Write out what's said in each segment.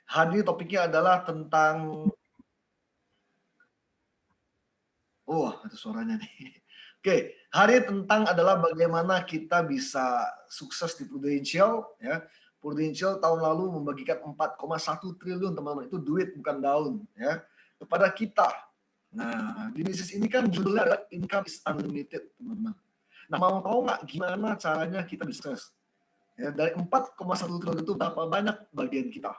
Hari ini topiknya adalah tentang ada suaranya nih. Oke, hari ini tentang adalah bagaimana kita bisa sukses di Prudential ya. Prudential tahun lalu membagikan 4,1 triliun teman-teman, itu duit bukan daun ya, kepada kita. Nah, di bisnis ini kan judulnya adalah income is unlimited teman-teman. Nah, mau tahu nggak gimana caranya kita bisnis? Ya, dari 4,1 triliun itu berapa banyak bagian kita?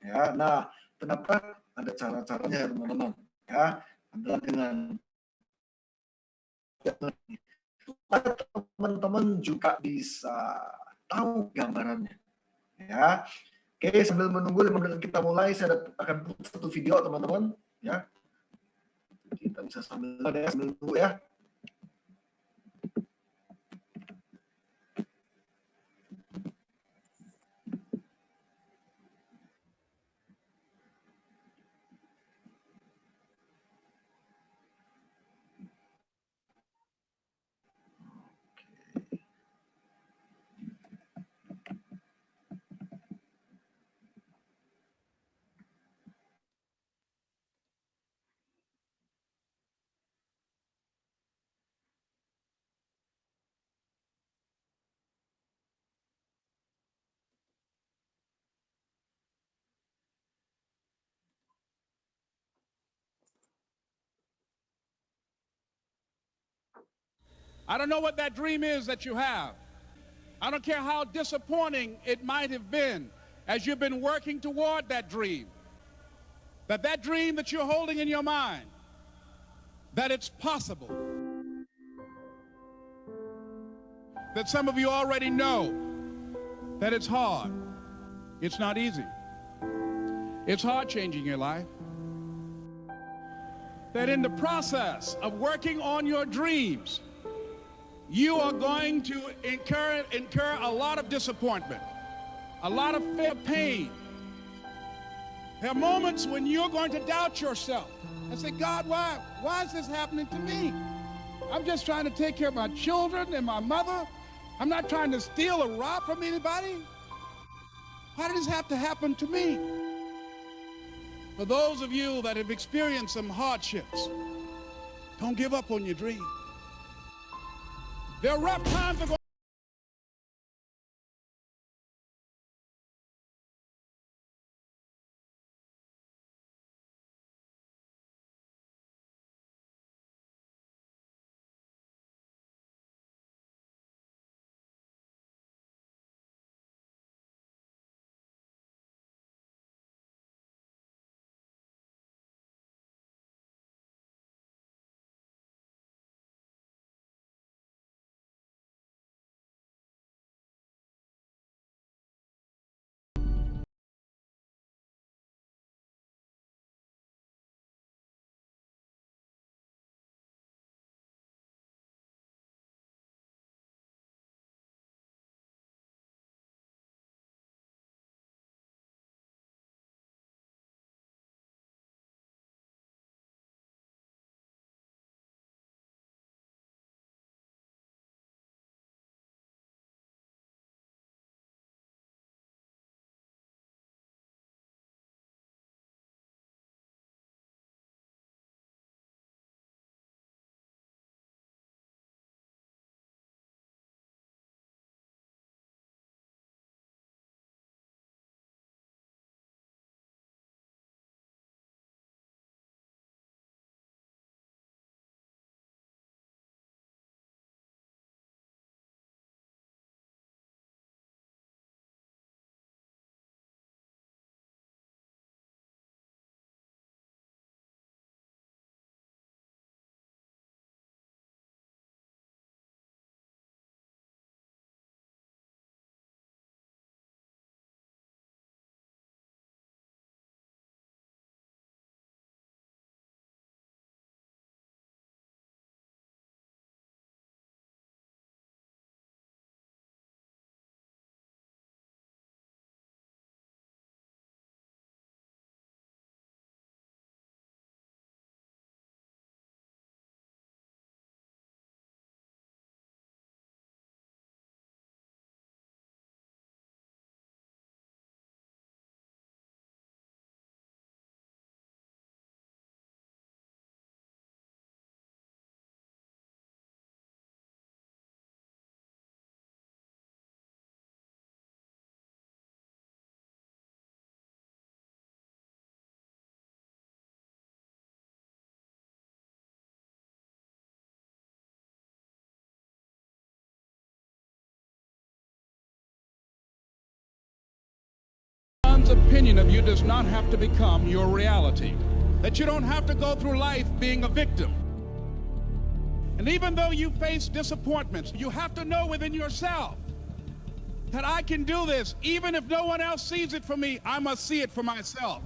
Ya, nah ternyata ada cara-caranya teman-teman ya, adalah dengan supaya teman-teman juga bisa tahu gambarannya ya. Oke, sambil menunggu 5 menit kita mulai, saya akan putar satu video teman-teman ya. Kita bisa sambil nunggu ya. I don't know what that dream is that you have. I don't care how disappointing it might have been as you've been working toward that dream. That dream that you're holding in your mind, that it's possible. That some of you already know that it's hard. It's not easy. It's hard changing your life. That in the process of working on your dreams, you are going to incur a lot of disappointment, a lot of pain. There are moments when you're going to doubt yourself and say, God, why is this happening to me? I'm just trying to take care of my children and my mother. I'm not trying to steal or rob from anybody. Why did this have to happen to me? For those of you that have experienced some hardships, don't give up on your dream. There are rough times. one's opinion of you does not have to become your reality. That you don't have to go through life being a victim. And even though you face disappointments, you have to know within yourself that I can do this. Even if no one else sees it for me, I must see it for myself.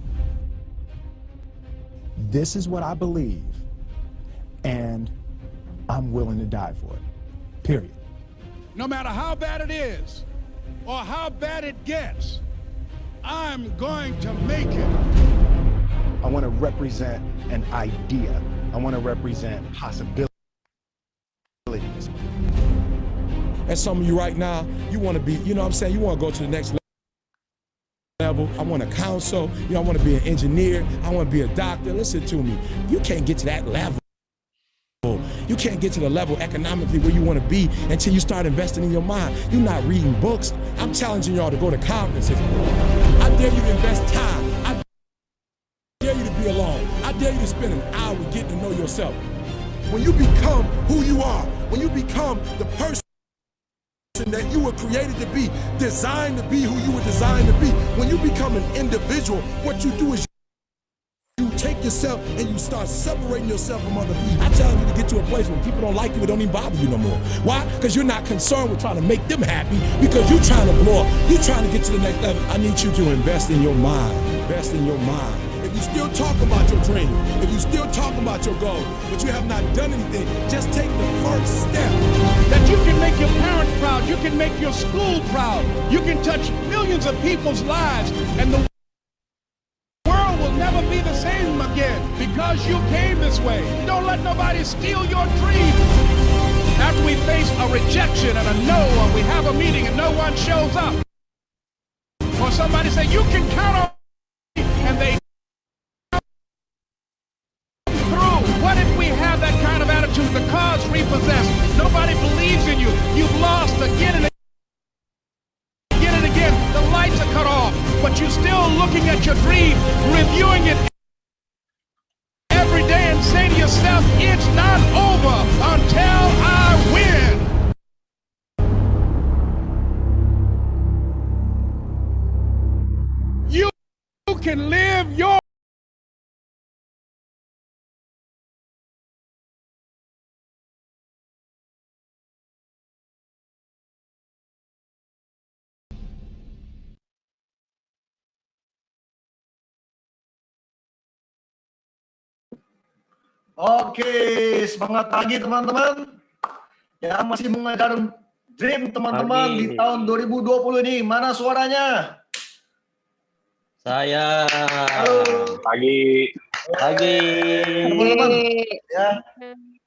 This is what I believe, and I'm willing to die for it, period. No matter how bad it is or how bad it gets, I'm going to make it. I want to represent an idea. I want to represent possibilities. And some of you right now, you want to be, you know what I'm saying, you want to go to the next level. I want to counsel, you know, I want to be an engineer, I want to be a doctor. Listen to me, you can't get to that level. You can't get to the level economically where you want to be until you start investing in your mind. You're not reading books. I'm challenging y'all to go to conferences. I dare you to invest time. I dare you to be alone. I dare you to spend an hour getting to know yourself. When you become who you are, when you become the person that you were created to be, designed to be who you were designed to be, when you become an individual, what you do is you take yourself and you start separating yourself from other people. I challenge you to get to a place where people don't like you, it don't even bother you no more. Why? Because you're not concerned with trying to make them happy, because you're trying to blow up. You're trying to get to the next level. I need you to invest in your mind. Invest in your mind. If you still talk about your dream, if you still talk about your goal, but you have not done anything, just take the first step. That you can make your parents proud, you can make your school proud, you can touch millions of people's lives, and the world will never be the same again because you came this way. Don't let nobody steal your dream. After we face a rejection and a no, or we have a meeting and no one shows up, or somebody say, you can count on me, and they What if we have that kind of attitude? The car's repossessed. Nobody believes in you. You've lost again and again and again. The lights are cut off, but you're still looking at your dream, reviewing it every day and say to yourself, it's not over until I win. You can live your Oke, semangat lagi teman-teman. Yang masih mengejar dream teman-teman di tahun 2020 ini. Mana suaranya? Saya. Halo. Pagi. Teman-teman, ya.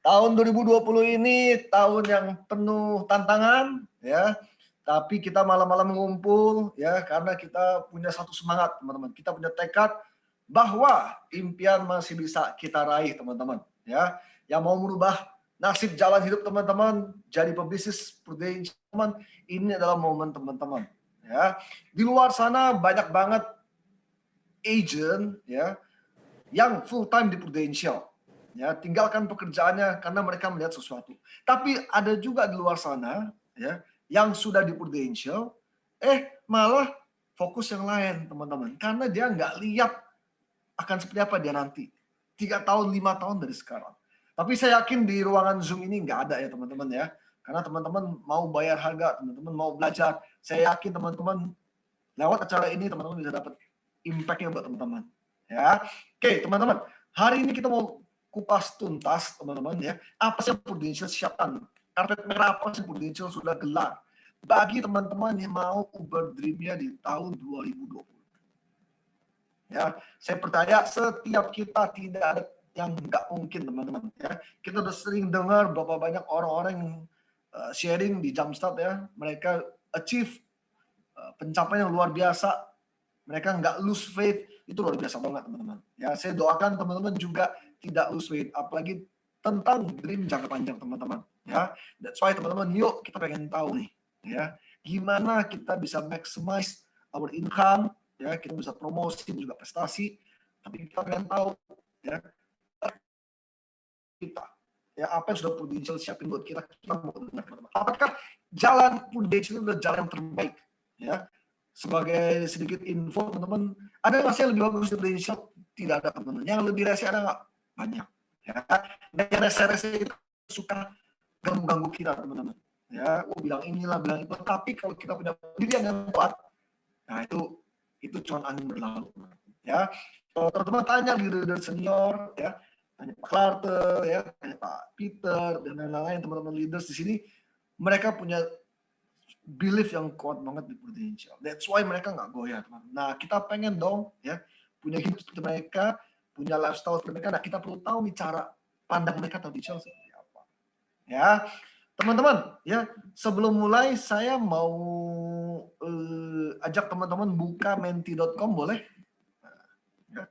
Tahun 2020 ini tahun yang penuh tantangan, ya. Tapi kita malam-malam mengumpul, ya, karena kita punya satu semangat, teman-teman. Kita punya tekad bahwa impian masih bisa kita raih, teman-teman, ya. Yang mau merubah nasib jalan hidup teman-teman, jadi pebisnis Prudential, teman, ini adalah momen teman-teman, ya. Di luar sana banyak banget agent, ya, yang full time di Prudential, ya, tinggalkan pekerjaannya karena mereka melihat sesuatu. Tapi ada juga di luar sana, ya, yang sudah di Prudential, malah fokus yang lain, teman-teman, karena dia nggak lihat akan seperti apa dia nanti 3 tahun 5 tahun dari sekarang. Tapi saya yakin di ruangan Zoom ini nggak ada ya teman-teman, ya, karena teman-teman mau bayar harga, teman-teman mau belajar. Saya yakin teman-teman lewat acara ini teman-teman bisa dapat impact-nya buat teman-teman, ya. Oke teman-teman, hari ini kita mau kupas tuntas teman-teman, ya, apa sih yang Prudential siapkan, karpet merah apa sih Prudential sudah gelar bagi teman-teman yang mau ubah dream-nya di tahun 2020. Ya, saya percaya setiap kita tidak ada yang nggak mungkin, teman-teman, ya. Kita udah sering dengar berapa banyak orang-orang yang sharing di Jumpstart, ya, mereka achieve pencapaian yang luar biasa, mereka nggak lose faith, itu luar biasa banget, teman-teman. Ya, saya doakan teman-teman juga tidak lose faith, apalagi tentang dream jangka panjang, teman-teman, ya. That's why teman-teman, yuk kita pengen tahu nih, ya, gimana kita bisa maximize our income. Ya, kita bisa promosi juga prestasi, tapi kita pengen tahu, ya, kita, ya, apa yang sudah Prudential siapin buat kita mau dengar, teman-teman. Apakah jalan Prudential itu adalah jalan yang terbaik, ya? sebagai sedikit info teman-teman, ada nggak sih yang lebih bagus di Prudential? Tidak ada teman-teman. Yang lebih rese ada nggak? Banyak. Ya, dan yang rese-rese itu suka ganggu kita teman-teman. Ya, bilang inilah, bilang itu. Tapi kalau kita punya pendirian yang kuat, nah itu cuma angin berlalu. Ya, kalau teman-teman tanya leader senior, ya, tanya Pak Clarter, ya, tanya Pak Peter dan lain-lain teman-teman leaders di sini, mereka punya belief yang kuat banget di Prudential. That's why mereka nggak goyah, teman. Nah, kita pengen dong, ya, punya hidup seperti mereka, punya lifestyle seperti mereka. Nah, kita perlu tahu nih cara pandang mereka tentang Prudential seperti apa. Ya, teman-teman, ya, sebelum mulai saya mau ajak teman-teman buka menti.com, boleh? Ya.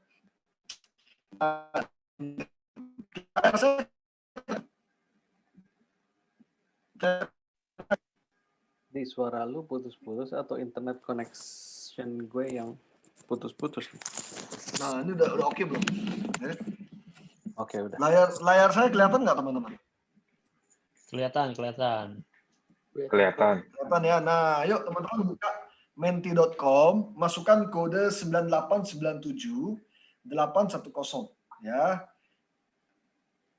Di suara lu putus-putus atau internet connection gue yang putus-putus? Nah, ini udah oke belum? Ya. Oke, udah. Layar saya kelihatan nggak teman-teman? Kelihatan. Kelihatan ya. Nah, yuk teman-teman buka menti.com, masukkan kode 9897 810 ya.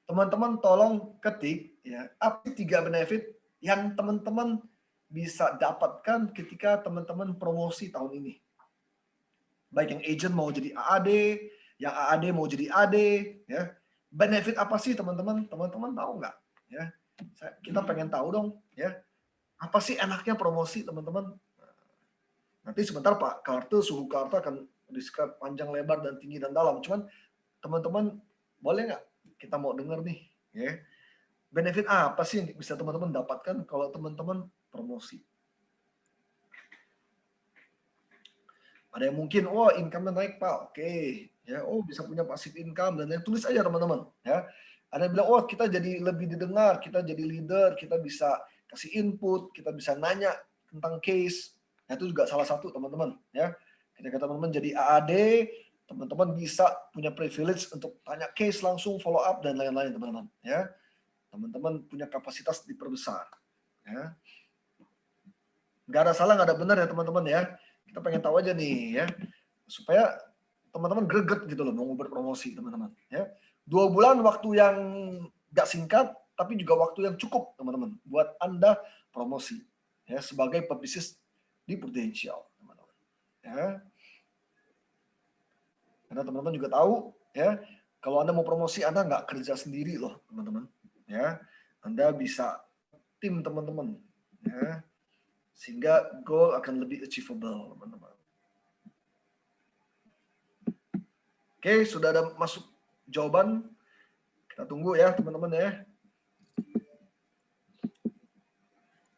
Teman-teman tolong ketik ya, apa 3 benefit yang teman-teman bisa dapatkan ketika teman-teman promosi tahun ini. Baik yang agent mau jadi AAD, yang AAD mau jadi AD, ya. Benefit apa sih teman-teman? Teman-teman tahu nggak? Ya, kita pengen tahu dong, ya. Apa sih enaknya promosi teman-teman? Nanti sebentar Pak Clarter, suhu Clarter akan describe panjang, lebar, dan tinggi dan dalam. Cuman teman-teman boleh nggak? Kita mau dengar nih, ya. Benefit apa sih yang bisa teman-teman dapatkan kalau teman-teman promosi? Ada yang mungkin, oh income-nya naik Pak, oke, ya, oh bisa punya passive income dan lain, tulis aja teman-teman, ya. Ada yang bilang, oh kita jadi lebih didengar, kita jadi leader, kita bisa kasih input, kita bisa nanya tentang case, nah, itu juga salah satu teman-teman, ya. Ketika teman-teman jadi AAD, teman-teman bisa punya privilege untuk tanya case langsung, follow up dan lain-lain teman-teman, ya. Teman-teman punya kapasitas diperbesar, ya. Nggak ada salah, nggak ada benar ya teman-teman ya. Kita pengen tahu aja nih ya, supaya teman-teman greget gitu loh mau berpromosi teman-teman. Ya, 2 bulan waktu yang nggak singkat, tapi juga waktu yang cukup teman-teman buat Anda promosi ya sebagai pebisnis di Prudential teman-teman. Ya, karena teman-teman juga tahu ya, kalau Anda mau promosi Anda nggak kerja sendiri loh teman-teman. Ya, Anda bisa tim teman-teman, ya, sehingga goal akan lebih achievable, teman-teman. Oke, sudah ada masuk jawaban. Kita tunggu ya, teman-teman ya.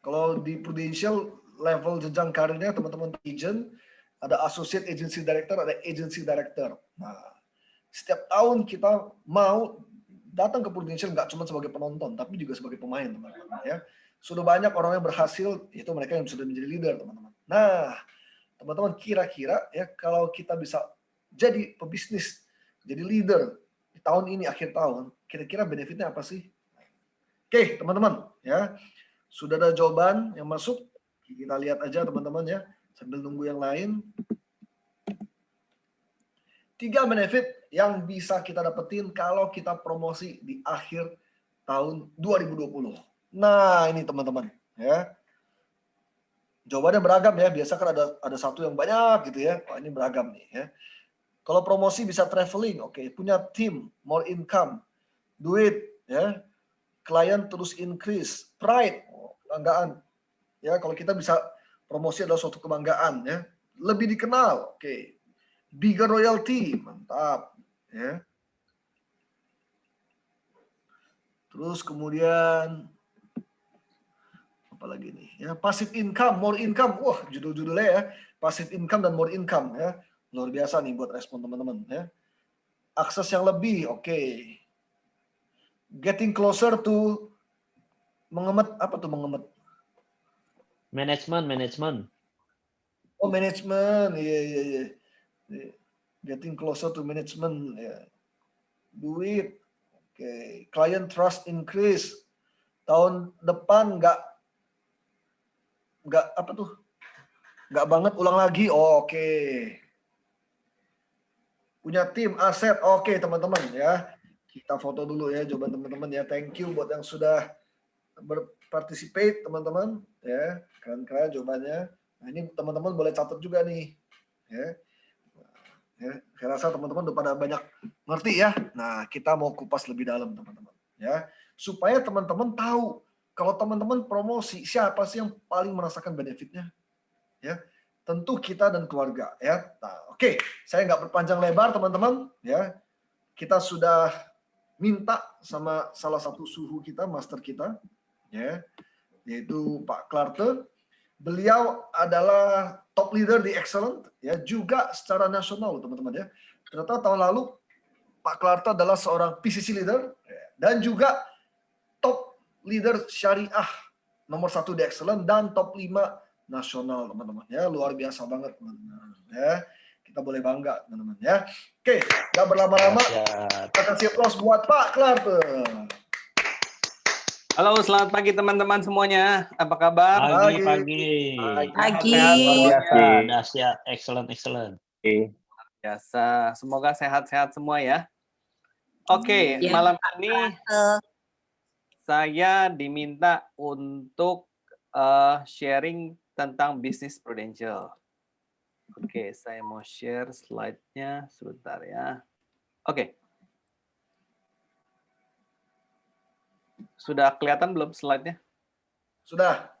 Kalau di Prudential level jenjang karirnya, teman-teman agent, ada associate agency director, ada agency director. Nah, setiap tahun kita mau datang ke Prudential nggak cuma sebagai penonton, tapi juga sebagai pemain, teman-teman. Ya, sudah banyak orang yang berhasil, itu mereka yang sudah menjadi leader, teman-teman. Nah, teman-teman kira-kira ya kalau kita bisa jadi pebisnis, jadi leader di tahun ini akhir tahun, kira-kira benefitnya apa sih? Oke, teman-teman, ya sudah ada jawaban yang masuk, kita lihat aja teman-teman ya, sambil nunggu yang lain. 3 benefit yang bisa kita dapetin kalau kita promosi di akhir tahun 2020. Nah, ini teman-teman, ya. Jawabannya beragam ya. Biasa kan ada satu yang banyak gitu ya. Wah, ini beragam nih ya. Kalau promosi bisa traveling, oke, punya tim, more income, duit, ya. Klien terus increase, pride, kebanggaan. Ya, kalau kita bisa promosi adalah suatu kebanggaan ya. Lebih dikenal, oke. Bigger royalty, mantap, ya. Terus kemudian apa lagi nih? Ya, passive income, more income. Wah, judul-judulnya ya. Passive income dan more income ya. Luar biasa nih buat respon teman-teman ya. Akses yang lebih, oke. Getting closer to mengemet, apa tuh mengemet? Manajemen. Oh, manajemen. Iya. Getting closer to management ya. Duit. Oke, client trust increase. Tahun depan nggak apa tuh? Nggak banget, ulang lagi. Oke. Punya tim, aset. Oke, teman-teman ya. Kita foto dulu ya jawaban teman-teman ya. Thank you buat yang sudah berparticipate, teman-teman. Ya, keren-keren jawabannya. Nah, ini teman-teman boleh catat juga nih. Ya. Ya, saya rasa teman-teman udah pada banyak ngerti ya. Nah, kita mau kupas lebih dalam, teman-teman. Ya, supaya teman-teman tahu kalau teman-teman promosi, siapa sih yang paling merasakan benefitnya? Ya, tentu kita dan keluarga ya. Nah, oke, saya nggak berpanjang lebar teman-teman ya. Kita sudah minta sama salah satu suhu kita, master kita ya, yaitu Pak Klarte. Beliau adalah top leader di Excellent ya, juga secara nasional teman-teman ya. Ternyata tahun lalu Pak Klarte adalah seorang PCC leader ya, dan juga top leader syariah nomor 1 di Excellent dan top 5 nasional teman-teman ya, luar biasa banget teman-teman ya, kita boleh bangga teman-teman ya. Oke, nggak berlama-lama, kita kasih aplaus buat Pak Klarte. Halo, selamat pagi teman-teman semuanya. Apa kabar? Pagi. Luar biasa. Dahsyat, excellent. Biasa. Semoga sehat-sehat semua ya. Oke, malam ini saya diminta untuk sharing tentang bisnis Prudential. Oke, saya mau share slide-nya sebentar ya. Oke. Sudah kelihatan belum slide-nya? Sudah.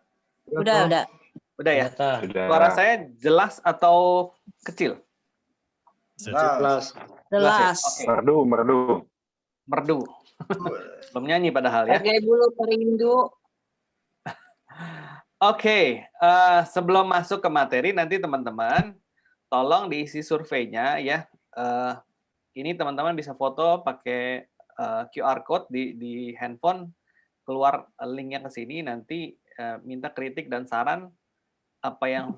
Udah ya? Sudah. Suara saya jelas atau kecil? Jelas. Jelas. Ya? Oke. Merdu. Belum nyanyi padahal ya. Sebagai bulu perindu. Oke, sebelum masuk ke materi nanti teman-teman tolong diisi surveinya ya. Ini teman-teman bisa foto pakai QR code di handphone, keluar linknya ke sini, nanti minta kritik dan saran apa yang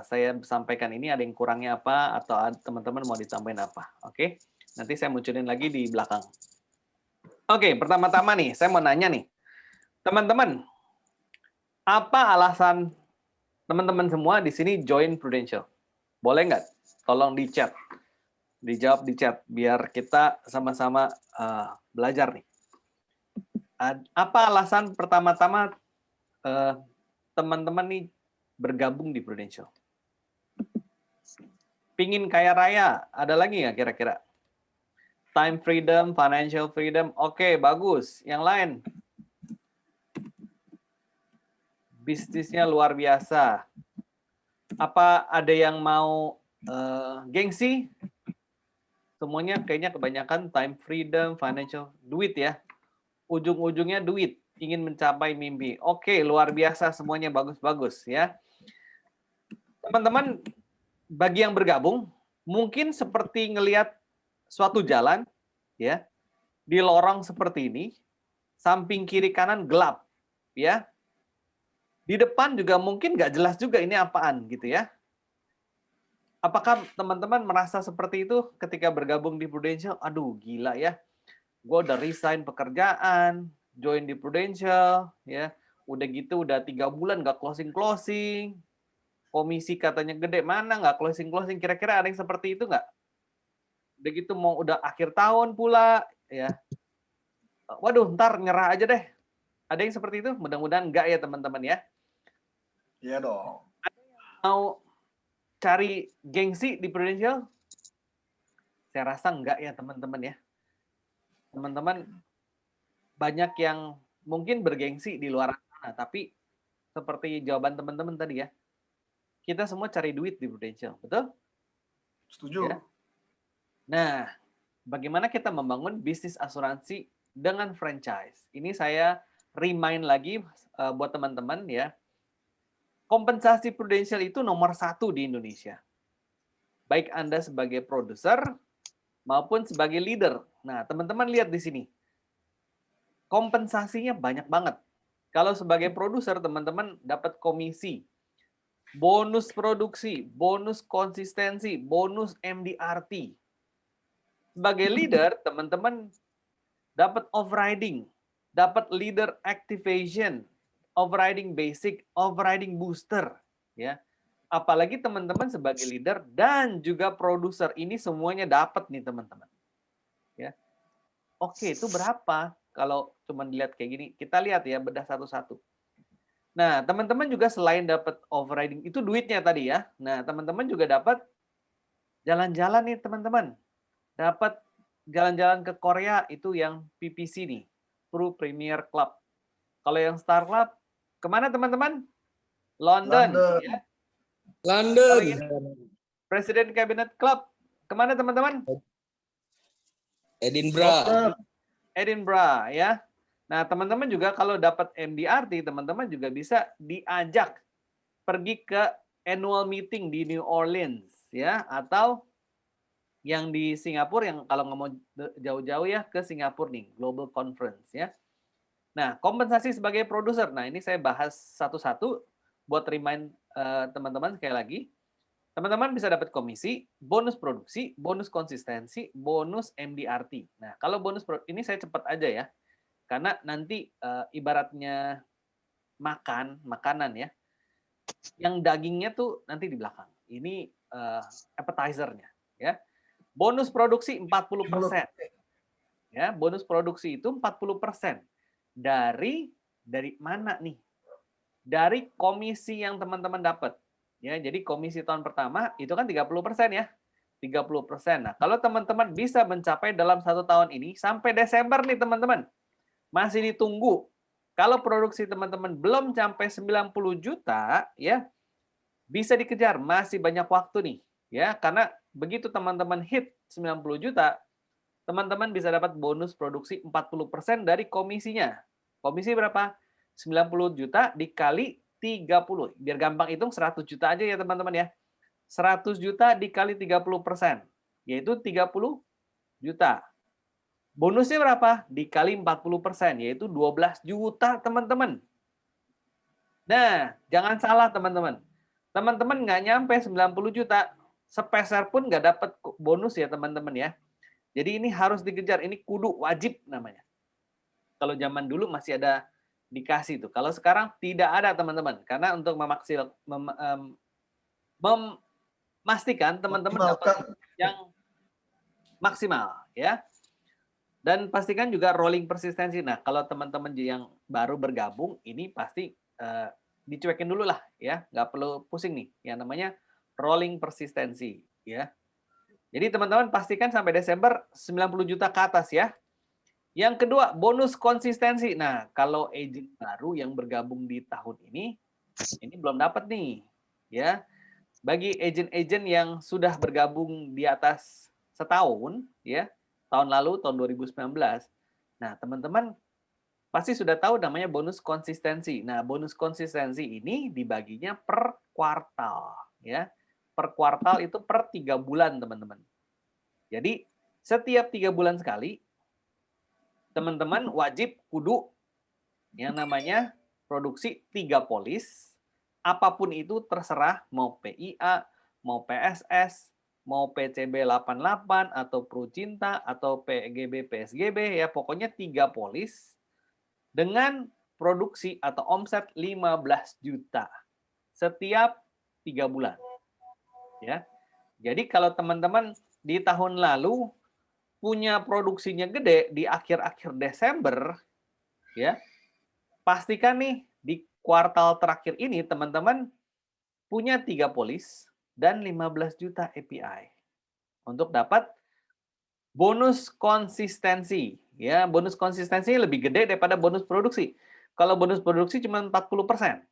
saya sampaikan ini, ada yang kurangnya apa atau teman-teman mau ditambahin apa. Oke, nanti saya munculin lagi di belakang. Oke, pertama-tama nih saya mau nanya nih teman-teman, apa alasan teman-teman semua di sini join Prudential? Boleh nggak? Tolong di chat, dijawab di chat biar kita sama-sama belajar nih. Apa alasan pertama-tama teman-teman nih bergabung di Prudential? Pingin kaya raya, ada lagi nggak kira-kira? Time freedom, financial freedom, oke, bagus. Yang lain? Bisnisnya luar biasa. Apa ada yang mau gengsi? Semuanya kayaknya kebanyakan time freedom, financial, duit ya. Ujung-ujungnya duit, ingin mencapai mimpi. Oke, luar biasa, semuanya bagus-bagus ya. Teman-teman, bagi yang bergabung, mungkin seperti ngelihat suatu jalan ya, di lorong seperti ini, samping kiri kanan gelap ya. Di depan juga mungkin nggak jelas juga ini apaan gitu ya. Apakah teman-teman merasa seperti itu ketika bergabung di Prudential? Aduh, gila ya. Gue udah resign pekerjaan, join di Prudential, ya. Udah gitu, udah 3 bulan nggak closing-closing. Komisi katanya gede, mana nggak closing-closing. Kira-kira ada yang seperti itu nggak? Udah gitu mau udah akhir tahun pula, ya. Waduh, ntar nyerah aja deh. Ada yang seperti itu? Mudah-mudahan nggak ya teman-teman ya. Iya dong. Mau cari gengsi di Prudential? Saya rasa enggak ya teman-teman ya. Teman-teman banyak yang mungkin bergengsi di luar sana, tapi seperti jawaban teman-teman tadi ya, kita semua cari duit di Prudential, betul? Setuju. Ya? Nah, bagaimana kita membangun bisnis asuransi dengan franchise? Ini saya remind lagi buat teman-teman ya. Kompensasi Prudential itu nomor 1 di Indonesia. Baik Anda sebagai produser maupun sebagai leader. Nah, teman-teman lihat di sini. Kompensasinya banyak banget. Kalau sebagai produser, teman-teman dapat komisi, bonus produksi, bonus konsistensi, bonus MDRT. Sebagai leader, teman-teman dapat overriding, dapat leader activation, overriding basic, overriding booster, ya. Apalagi teman-teman sebagai leader dan juga produser, ini semuanya dapat nih teman-teman. Ya. Oke, itu berapa? Kalau cuma dilihat kayak gini, kita lihat ya, bedah satu-satu. Nah, teman-teman juga selain dapat overriding, itu duitnya tadi ya. Nah, teman-teman juga dapat jalan-jalan nih teman-teman. Dapat jalan-jalan ke Korea, itu yang PPC nih, Pro Premier Club. Kalau yang Star Club, kemana teman-teman? London. London. Ya. London. Kalau ini Presiden Cabinet Club, kemana teman-teman? Edinburgh. Edinburgh ya. Nah, teman-teman juga kalau dapat MDRT, teman-teman juga bisa diajak pergi ke annual meeting di New Orleans ya, atau yang di Singapura, yang kalau nggak mau jauh-jauh ya ke Singapura nih, Global Conference ya. Nah, kompensasi sebagai produser. Nah, ini saya bahas satu-satu buat remind teman-teman sekali lagi. Teman-teman bisa dapat komisi, bonus produksi, bonus konsistensi, bonus MDRT. Nah, kalau bonus ini saya cepat aja ya. Karena nanti ibaratnya makanan ya. Yang dagingnya tuh nanti di belakang. Ini appetizer-nya ya. Bonus produksi 40%. Ya, bonus produksi itu 40%. Dari mana nih? Dari komisi yang teman-teman dapat. Ya, jadi komisi tahun pertama itu kan 30% ya. 30%. Nah, kalau teman-teman bisa mencapai dalam 1 tahun ini sampai Desember nih teman-teman. Masih ditunggu. Kalau produksi teman-teman belum sampai 90 juta ya, bisa dikejar, masih banyak waktu nih. Ya, karena begitu teman-teman hit 90 juta, teman-teman bisa dapat bonus produksi 40% dari komisinya. Komisi berapa? 90 juta dikali 30. Biar gampang hitung 100 juta aja ya teman-teman ya. 100 juta dikali 30%. Yaitu 30 juta. Bonusnya berapa? Dikali 40%. Yaitu 12 juta teman-teman. Nah, jangan salah teman-teman. Teman-teman nggak nyampe 90 juta. Sepeser pun nggak dapat bonus ya teman-teman ya. Jadi ini harus dikejar. Ini kudu wajib namanya. Kalau zaman dulu masih ada dikasih tuh. Kalau sekarang tidak ada teman-teman, karena untuk memastikan teman-teman dapat yang maksimal ya. Dan pastikan juga rolling persistensi. Nah, kalau teman-teman yang baru bergabung, ini pasti dicuekin dulu lah ya, nggak perlu pusing nih. Yang namanya rolling persistensi ya. Jadi teman-teman pastikan sampai Desember 90 juta ke atas ya. Yang kedua, bonus konsistensi. Nah, kalau agent baru yang bergabung di tahun ini belum dapat nih, ya. Bagi agent-agent yang sudah bergabung di atas setahun, ya, tahun lalu, tahun 2019. Nah, teman-teman pasti sudah tahu namanya bonus konsistensi. Nah, bonus konsistensi ini dibaginya per kuartal, ya. Per kuartal itu per 3 bulan, teman-teman. Jadi, setiap 3 bulan sekali, teman-teman wajib kudu yang namanya produksi 3 polis, apapun itu terserah, mau PIA, mau PSS, mau PCB 88, atau Pro Cinta, atau PGB, PSGB, ya pokoknya 3 polis, dengan produksi atau omset 15 juta setiap 3 bulan. Ya. Jadi kalau teman-teman di tahun lalu punya produksinya gede di akhir-akhir Desember, ya, pastikan nih di kuartal terakhir ini teman-teman punya 3 polis dan 15 juta API untuk dapat bonus konsistensi. Ya, bonus konsistensi lebih gede daripada bonus produksi. Kalau bonus produksi cuma 40%.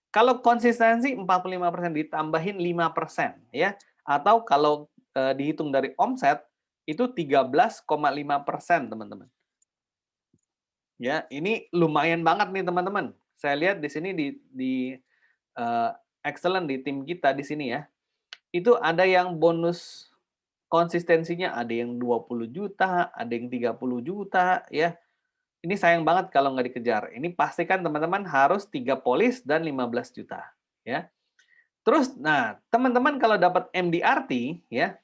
Kalau konsistensi 45% ditambahin 5%, ya. Atau kalau dihitung dari omset itu 13,5%, teman-teman. Ya, ini lumayan banget nih, teman-teman. Saya lihat di sini di excellent di tim kita di sini ya. Itu ada yang bonus konsistensinya ada yang 20 juta, ada yang 30 juta ya. Ini sayang banget kalau nggak dikejar. Ini pastikan teman-teman harus 3 polis dan 15 juta ya. Terus nah, teman-teman kalau dapat MDRT ya,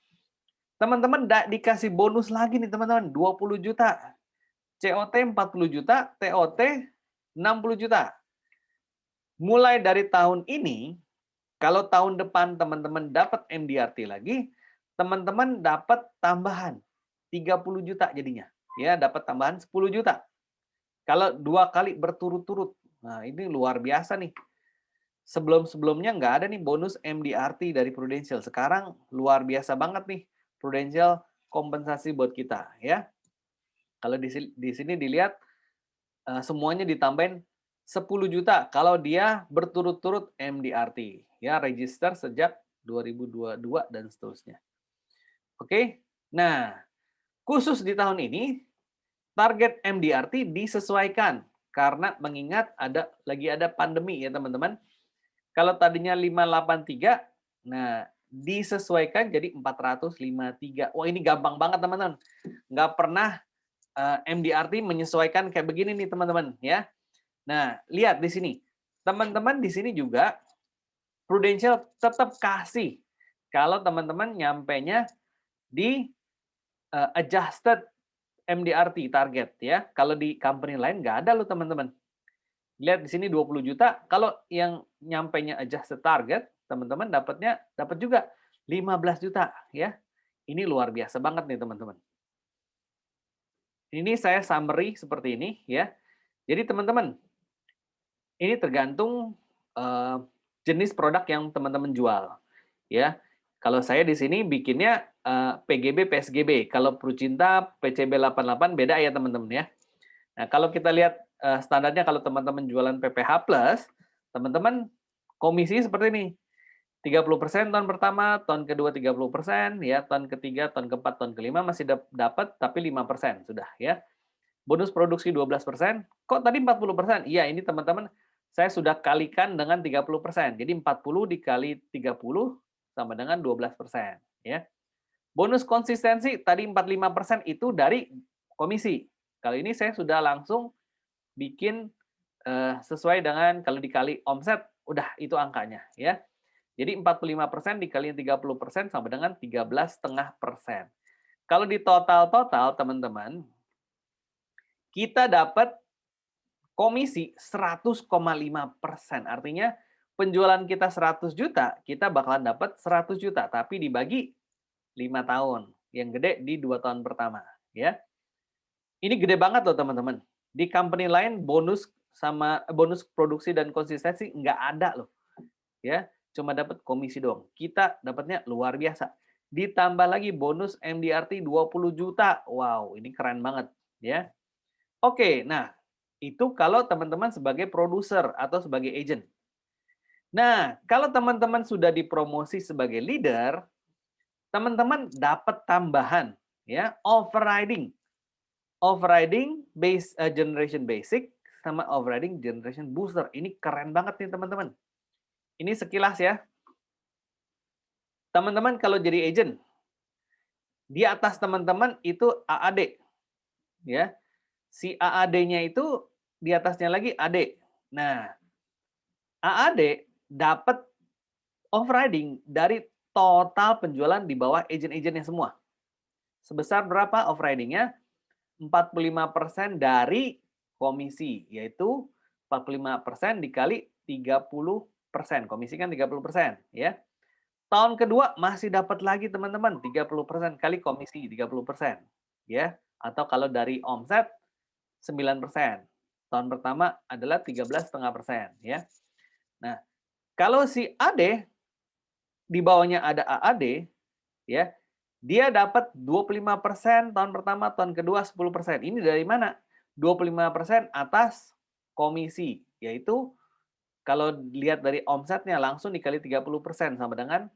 teman-teman dikasih bonus lagi nih teman-teman, 20 juta. COT 40 juta, TOT 60 juta. Mulai dari tahun ini, Kalau tahun depan teman-teman dapat MDRT lagi, teman-teman dapat tambahan 30 juta jadinya. Ya, dapat tambahan 10 juta. Kalau 2 kali berturut-turut. Nah, ini luar biasa nih. Sebelum-sebelumnya nggak ada nih bonus MDRT dari Prudential. Sekarang luar biasa banget nih Prudential kompensasi buat kita, ya. Kalau di sini dilihat semuanya ditambahin 10 juta kalau dia berturut-turut MDRT, ya, register sejak 2022 dan seterusnya. Oke. Nah, khusus di tahun ini target MDRT disesuaikan karena mengingat lagi ada pandemi ya, teman-teman. Kalau tadinya 583, nah disesuaikan jadi 453. Wah, ini gampang banget, teman-teman. Nggak pernah MDRT menyesuaikan kayak begini nih, teman-teman, ya. Nah, lihat di sini. Teman-teman di sini juga Prudential tetap kasih kalau teman-teman nyampenya di adjusted MDRT target, ya. Kalau di company lain nggak ada loh, teman-teman. Lihat di sini 20 juta. Kalau yang nyampenya adjusted target, teman-teman dapat juga 15 juta, ya. Ini luar biasa banget nih, teman-teman. Ini saya summary seperti ini, ya. Jadi teman-teman, ini tergantung jenis produk yang teman-teman jual, ya. Kalau saya di sini bikinnya PGB PSGB. Kalau Prucinta PCB 88 beda ya, teman-teman, ya. Nah, kalau kita lihat standarnya, kalau teman-teman jualan PPH plus, teman-teman komisi seperti ini. 30% tahun pertama, tahun kedua 30%, ya, tahun ketiga, tahun keempat, tahun kelima masih dapat tapi 5% sudah, ya. Bonus produksi 12%, kok tadi 40%? Iya, ini teman-teman saya sudah kalikan dengan 30%. Jadi 40 dikali 30 sama dengan 12%, ya. Bonus konsistensi tadi 45% itu dari komisi. Kali ini saya sudah langsung bikin sesuai dengan kalau dikali omset, udah itu angkanya, ya. Jadi 45% dikali 30% sama dengan 13,5%. Kalau di total, teman-teman, kita dapat komisi 100,5%. Artinya penjualan kita 100 juta, kita bakalan dapat 100 juta, tapi dibagi 5 tahun. Yang gede di 2 tahun pertama, ya. Ini gede banget loh, teman-teman. Di company lain bonus produksi dan konsistensi nggak ada loh, ya. Cuma dapat komisi doang. Kita dapatnya luar biasa. Ditambah lagi bonus MDRT 20 juta. Wow, ini keren banget, ya. Oke, nah itu kalau teman-teman sebagai produser atau sebagai agent. Nah, kalau teman-teman sudah dipromosi sebagai leader, teman-teman dapat tambahan, ya, overriding generation basic sama overriding generation booster. Ini keren banget nih, teman-teman. Ini sekilas ya. Teman-teman kalau jadi agent, di atas teman-teman itu AAD. Ya. Si AAD-nya itu di atasnya lagi AD. Nah, AAD dapat overriding dari total penjualan di bawah agent-agentnya semua. Sebesar berapa overriding-nya? 45% dari komisi, yaitu 45% dikali 30%. Komisi kan 30%, ya. Tahun kedua masih dapat lagi, teman-teman, 30% kali komisi 30%, ya. Atau kalau dari omset 9%. Tahun pertama adalah 13,5%, ya. Nah, kalau si AD di bawahnya ada AAD, ya, dia dapat 25% tahun pertama, tahun kedua 10%. Ini dari mana? 25% atas komisi, yaitu kalau lihat dari omsetnya langsung dikali 30% sama dengan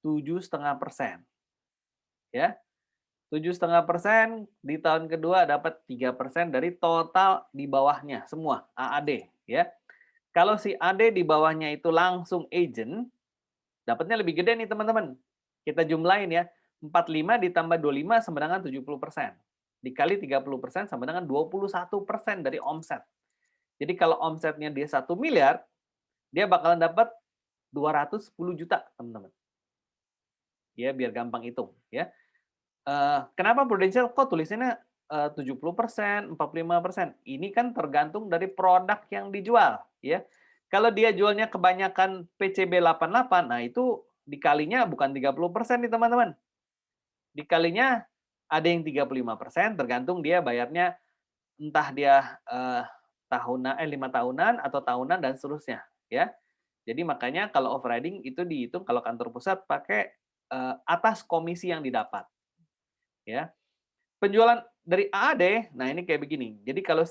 7,5%. Ya. 7,5% di tahun kedua dapat 3% dari total di bawahnya semua AAD, ya. Kalau si AD di bawahnya itu langsung agent, dapatnya lebih gede nih, teman-teman. Kita jumlahin ya. 45 ditambah 25 sama dengan 70%. Dikali 30% sama dengan 21% dari omset. Jadi kalau omsetnya dia 1 miliar, dia bakalan dapat 210 juta, teman-teman. Ya, biar gampang hitung, ya. Kenapa Prudential kok tulisannya 70%, 45%? Ini kan tergantung dari produk yang dijual, ya. Kalau dia jualnya kebanyakan PCB 88, nah itu dikalinya bukan 30% nih teman-teman. Dikalinya ada yang 35%, tergantung dia bayarnya entah dia 5 tahunan atau tahunan dan seterusnya, ya. Jadi makanya kalau overriding itu dihitung kalau kantor pusat pakai atas komisi yang didapat, ya. Penjualan dari AAD, nah ini kayak begini. Jadi kalau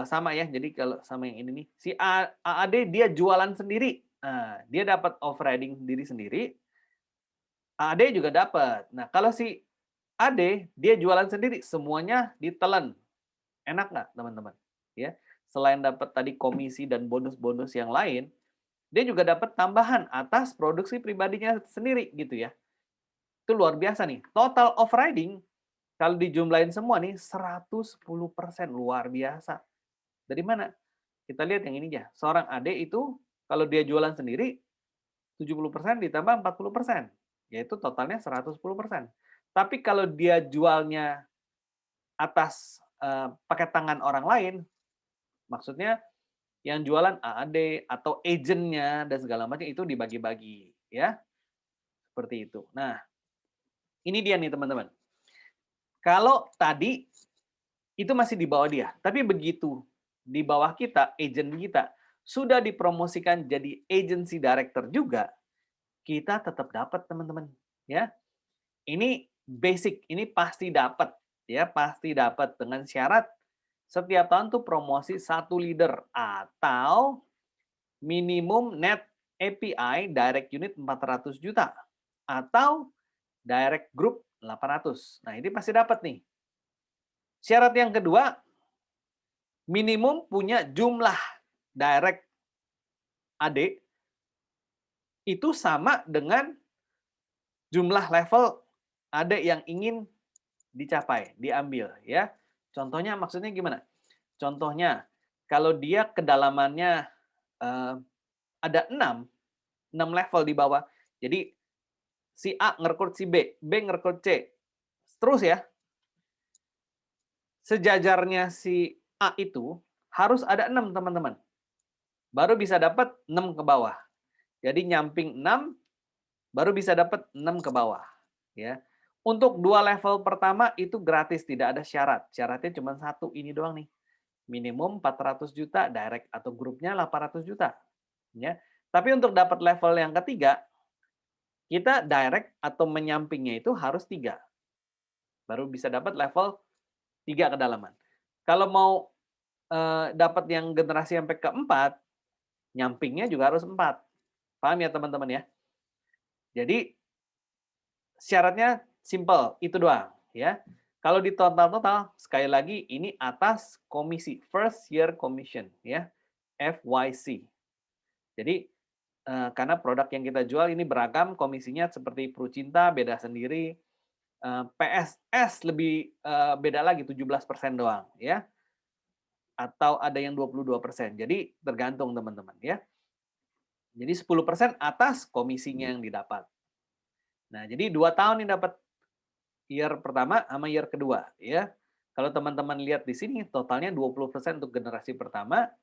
sama ya, jadi kalau sama yang ini nih, si AAD dia jualan sendiri. Nah, dia dapat overriding sendiri, AAD juga dapat. Nah, kalau si AD dia jualan sendiri, semuanya ditelan. Enak nggak, teman-teman? Ya, selain dapat tadi komisi dan bonus-bonus yang lain, dia juga dapat tambahan atas produksi pribadinya sendiri gitu ya. Itu luar biasa nih. Total overriding kalau dijumlahin semua nih 110%, luar biasa. Dari mana? Kita lihat yang ini aja. Seorang AD itu kalau dia jualan sendiri 70% ditambah 40%, yaitu totalnya 110%. Tapi kalau dia jualnya atas pakai tangan orang lain, maksudnya yang jualan AAD atau agentnya dan segala macam itu dibagi-bagi, ya. Seperti itu. Nah, ini dia nih teman-teman. Kalau tadi itu masih di bawah dia, tapi begitu di bawah kita, agent kita sudah dipromosikan jadi agency director juga, kita tetap dapat teman-teman, ya. Ini basic, ini pasti dapat, ya, pasti dapat dengan syarat setiap tahun tuh promosi 1 leader atau minimum net API direct unit 400 juta atau direct group 800. Nah, ini pasti dapat nih. Syarat yang kedua, minimum punya jumlah direct AD itu sama dengan jumlah level AD yang ingin dicapai, diambil ya. Contohnya maksudnya gimana? Contohnya kalau dia kedalamannya ada 6 level di bawah. Jadi si A ngerekrut si B ngerekrut C. Terus ya. Sejajarnya si A itu harus ada 6 teman-teman. Baru bisa dapat 6 ke bawah. Jadi nyamping 6 baru bisa dapat 6 ke bawah, ya. Untuk 2 level pertama itu gratis, tidak ada syarat. Syaratnya cuma 1 ini doang nih. Minimum 400 juta direct atau grupnya 800 juta, ya. Tapi untuk dapat level yang ketiga, kita direct atau menyampingnya itu harus 3. Baru bisa dapat level 3 kedalaman. Kalau mau dapat yang generasi sampai ke-4, nyampingnya juga harus 4. Paham ya teman-teman ya? Jadi syaratnya simple, itu doang ya. Kalau di total sekali lagi ini atas komisi, first year commission ya, FYC. Jadi karena produk yang kita jual ini beragam, komisinya seperti Prucinta beda sendiri, PSS lebih beda lagi 17% doang ya. Atau ada yang 22%. Jadi tergantung teman-teman ya. Jadi 10% atas komisinya yang didapat. Nah, jadi 2 tahun yang dapat year pertama sama year kedua ya. Kalau teman-teman lihat di sini totalnya 20% untuk generasi pertama,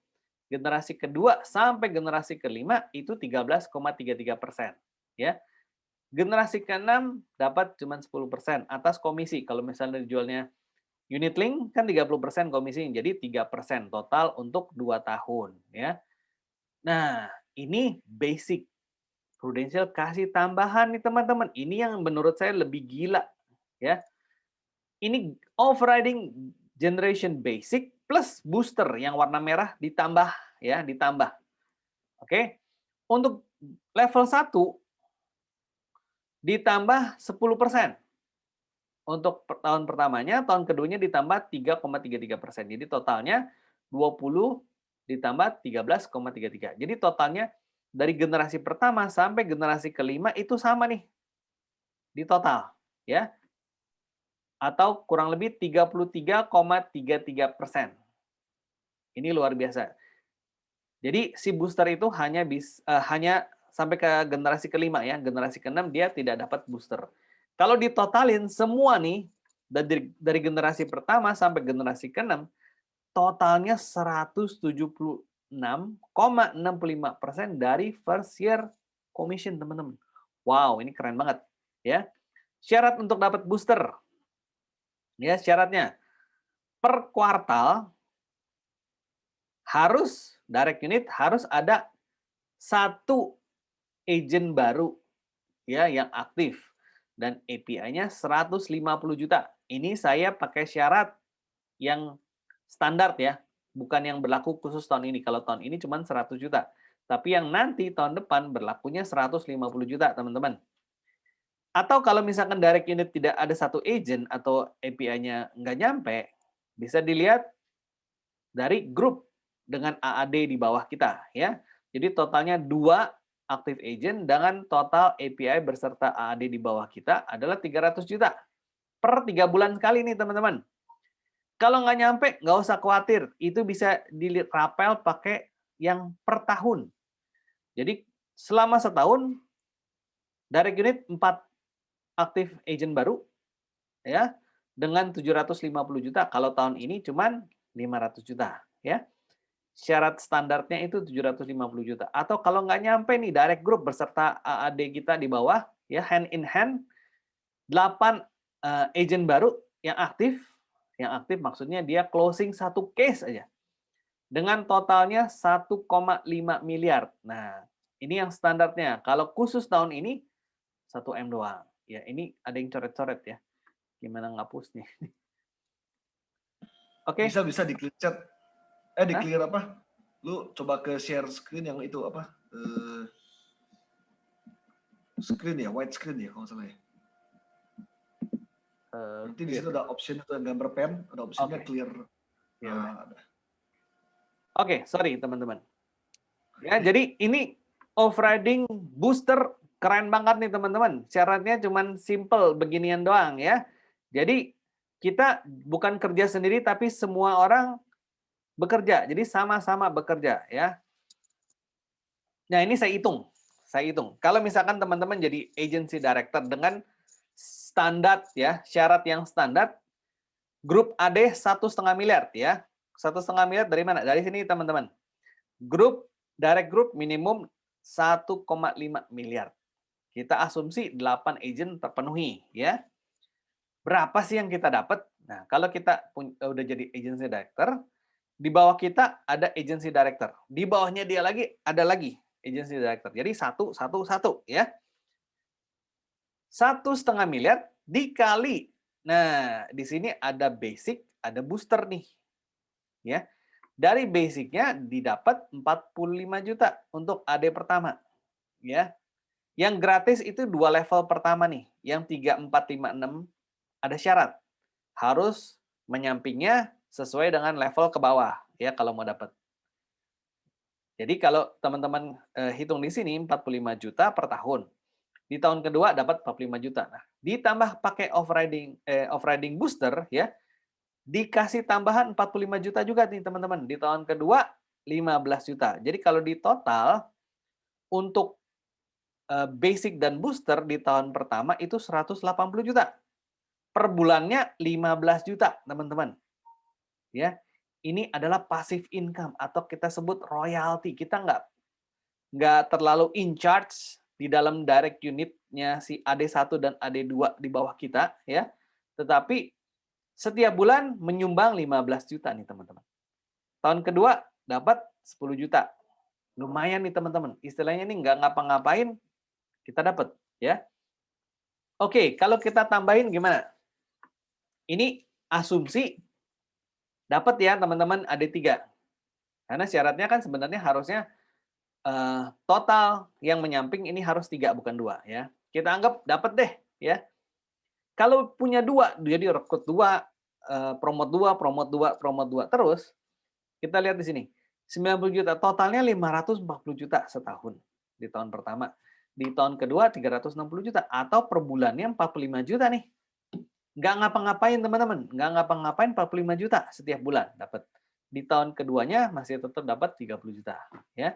generasi kedua sampai generasi kelima itu 13,33% ya. Generasi ke-6 dapat cuma 10% atas komisi. Kalau misalnya dijualnya unit link kan 30% komisi, jadi 3% total untuk 2 tahun ya. Nah, ini basic. Prudential kasih tambahan nih teman-teman. Ini yang menurut saya lebih gila ya. Ini overriding generation basic plus booster yang warna merah ditambah ya, ditambah. Oke. Untuk level 1 ditambah 10%. Untuk tahun pertamanya, tahun keduanya ditambah 3,33%. Jadi totalnya 20 ditambah 13,33. Jadi totalnya dari generasi pertama sampai generasi kelima itu sama nih di total ya, atau kurang lebih 33,33%. Ini luar biasa. Jadi si booster itu hanya sampai ke generasi kelima ya, generasi keenam dia tidak dapat booster. Kalau ditotalin semua nih dari generasi pertama sampai generasi keenam totalnya 170 6,65% dari first year commission, teman-teman. Wow, ini keren banget, ya. Syarat untuk dapat booster, ya syaratnya per kuartal harus direct unit harus ada 1 agent baru, ya, yang aktif dan API-nya 150 juta. Ini saya pakai syarat yang standar ya, bukan yang berlaku khusus tahun ini. Kalau tahun ini cuma 100 juta. Tapi yang nanti tahun depan berlakunya 150 juta, teman-teman. Atau kalau misalkan direct unit tidak ada 1 agent atau API-nya nggak nyampe, bisa dilihat dari grup dengan AAD di bawah kita, ya. Jadi totalnya 2 active agent dengan total API berserta AAD di bawah kita adalah 300 juta per 3 bulan sekali nih, teman-teman. Kalau nggak nyampe, nggak usah khawatir. Itu bisa dirapel pakai yang per tahun. Jadi selama setahun, direct unit 4 aktif agent baru, ya, dengan 750 juta. Kalau tahun ini cuman 500 juta, ya. Syarat standarnya itu 750 juta. Atau kalau nggak nyampe nih direct group beserta AAD kita di bawah, ya, hand in hand, 8 agent baru yang aktif maksudnya dia closing 1 case aja. Dengan totalnya 1,5 miliar. Nah, ini yang standarnya. Kalau khusus tahun ini 1M doang. Ya, ini ada yang coret-coret ya. Gimana ngapusnya? Oke. Bisa di clear chat. Di clear apa? Lu coba ke share screen yang itu apa? Screen ya, white screen ya kalau salah ya. Nanti di situ ada option itu yang gambar pen, ada opsinya clear. Ya, Oke, sorry teman-teman. Ya, jadi ini off-riding booster keren banget nih teman-teman. Syaratnya cuman simple beginian doang ya. Jadi kita bukan kerja sendiri tapi semua orang bekerja. Jadi sama-sama bekerja ya. Nah, ini saya hitung. Kalau misalkan teman-teman jadi agency director dengan standar ya, syarat yang standar, grup AD 1,5 miliar ya. 1,5 miliar dari mana? Dari sini teman-teman. Direct group minimum 1,5 miliar. Kita asumsi 8 agent terpenuhi ya. Berapa sih yang kita dapat? Nah, kalau kita udah jadi agency director, di bawah kita ada agency director. Di bawahnya dia lagi ada lagi agency director. Jadi 1 ya. 1,5 miliar dikali. Nah, di sini ada basic, ada booster nih. Ya. Dari basicnya didapat 45 juta untuk AD pertama. Ya. Yang gratis itu 2 level pertama nih. Yang 3, 4, 5, 6 ada syarat. Harus menyampingnya sesuai dengan level ke bawah ya kalau mau dapat. Jadi kalau teman-teman hitung di sini 45 juta per tahun. Di tahun kedua dapat 45 juta. Nah, ditambah pakai off-riding booster ya, dikasih tambahan 45 juta juga nih teman-teman. Di tahun kedua 15 juta. Jadi kalau di total untuk basic dan booster di tahun pertama itu 180 juta. Per bulannya 15 juta, teman-teman. Ya. Ini adalah passive income atau kita sebut royalty. Kita nggak terlalu in charge di dalam direct unitnya si AD1 dan AD2 di bawah kita ya. Tetapi setiap bulan menyumbang 15 juta nih teman-teman. Tahun kedua dapat 10 juta. Lumayan nih teman-teman. Istilahnya ini nggak ngapa-ngapain kita dapat ya. Oke, kalau kita tambahin gimana? Ini asumsi dapat ya teman-teman AD3. Karena syaratnya kan sebenarnya harusnya total yang menyamping ini harus 3 bukan 2 ya. Kita anggap dapat deh ya. Kalau punya 2 jadi rekrut 2, promote 2 terus kita lihat di sini. 90 juta totalnya 540 juta setahun di tahun pertama. Di tahun kedua 360 juta atau per bulannya 45 juta nih. Nggak ngapa-ngapain teman-teman, nggak ngapa-ngapain 45 juta setiap bulan dapat. Di tahun keduanya masih tetap dapat 30 juta ya.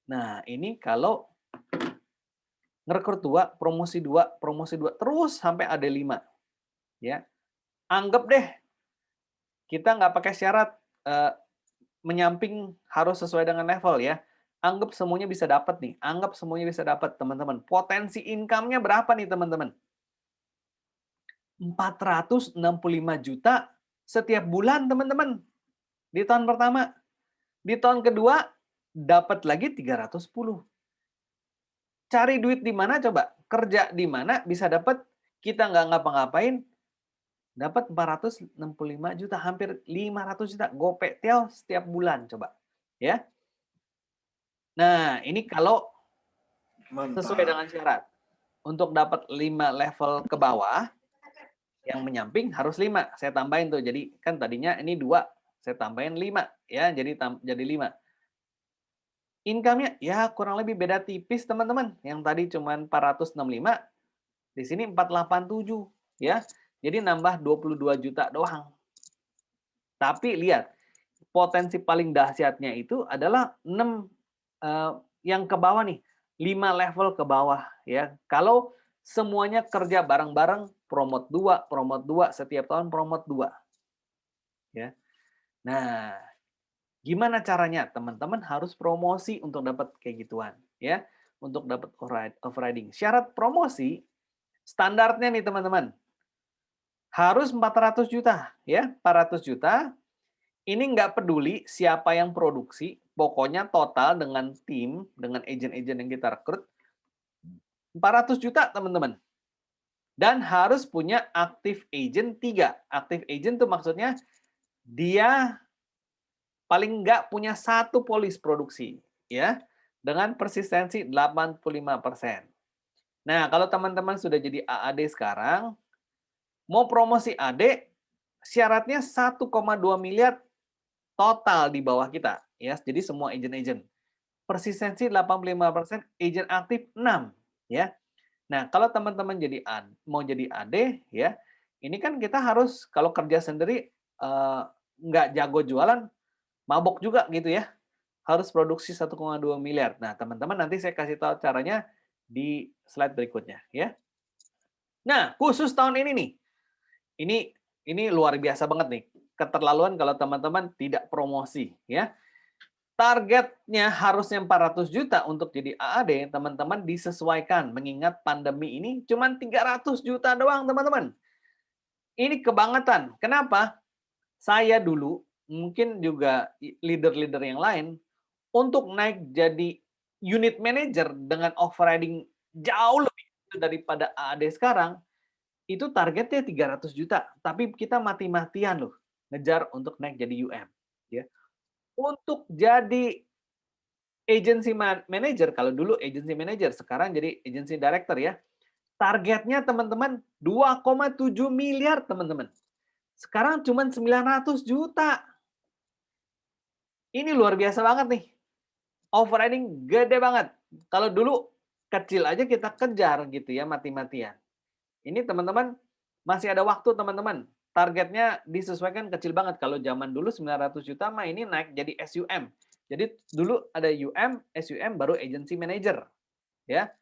Nah, ini kalau ngerekrut 2, promosi 2 terus sampai ada 5. Ya. Anggap deh kita nggak pakai syarat menyamping harus sesuai dengan level ya. Anggap semuanya bisa dapat nih. Anggap semuanya bisa dapat, teman-teman. Potensi income-nya berapa nih, teman-teman? 465 juta setiap bulan, teman-teman. Di tahun pertama. Di tahun kedua, dapat lagi 310. Cari duit di mana coba? Kerja di mana bisa dapat? Kita nggak ngapa-ngapain, dapat 465 juta, hampir 500 juta. Gope Teo setiap bulan coba. Ya. Nah, ini kalau sesuai Mantap. dengan syarat. Untuk dapat 5 level ke bawah, yang menyamping harus 5. Saya tambahin tuh. Jadi kan tadinya ini 2, saya tambahin 5 ya, jadi 5. Income-nya ya kurang lebih beda tipis, teman-teman. Yang tadi cuma 465, di sini 487 ya. Jadi nambah 22 juta doang. Tapi lihat, potensi paling dahsyatnya itu adalah 6 yang ke bawah nih. 5 level ke bawah ya. Kalau semuanya kerja bareng-bareng, promote 2, setiap tahun promote 2. Ya. Nah, gimana caranya? Teman-teman harus promosi untuk dapat kayak gituan, ya. Untuk dapat overriding. Syarat promosi standarnya nih, teman-teman. Harus 400 juta, ya. 400 juta. Ini nggak peduli siapa yang produksi, pokoknya total dengan tim, dengan agent-agent yang kita rekrut, 400 juta, teman-teman. Dan harus punya active agent 3. Active agent itu maksudnya dia paling nggak punya 1 polis produksi, ya, dengan persistensi 85%. Nah, kalau teman-teman sudah jadi AAD sekarang, mau promosi AD, syaratnya 1,2 miliar total di bawah kita, ya. Jadi semua agent-agent. Persistensi 85%, agent aktif 6, ya. Nah, kalau teman-teman mau jadi AD, ya, ini kan kita harus kalau kerja sendiri nggak jago jualan, mabok juga gitu ya. Harus produksi 1,2 miliar. Nah, teman-teman nanti saya kasih tahu caranya di slide berikutnya ya. Nah, khusus tahun ini nih. Ini luar biasa banget nih. Keterlaluan kalau teman-teman tidak promosi ya. Targetnya harusnya 400 juta untuk jadi AAD, teman-teman disesuaikan mengingat pandemi ini cuma 300 juta doang, teman-teman. Ini kebangetan. Kenapa? Saya dulu, mungkin juga leader-leader yang lain, untuk naik jadi unit manager dengan overriding jauh lebih daripada AAD sekarang, itu targetnya 300 juta. Tapi kita mati-matian loh ngejar untuk naik jadi UM. Ya. Untuk jadi agency manager, kalau dulu agency manager, sekarang jadi agency director ya. Targetnya teman-teman 2,7 miliar teman-teman. Sekarang cuma 900 juta. Ini luar biasa banget nih. Overriding gede banget. Kalau dulu kecil aja kita kejar gitu ya, mati-matian. Ini teman-teman masih ada waktu teman-teman. Targetnya disesuaikan kecil banget. Kalau zaman dulu 900 juta mah ini naik jadi SUM. Jadi dulu ada UM, SUM baru agency manager. Ya.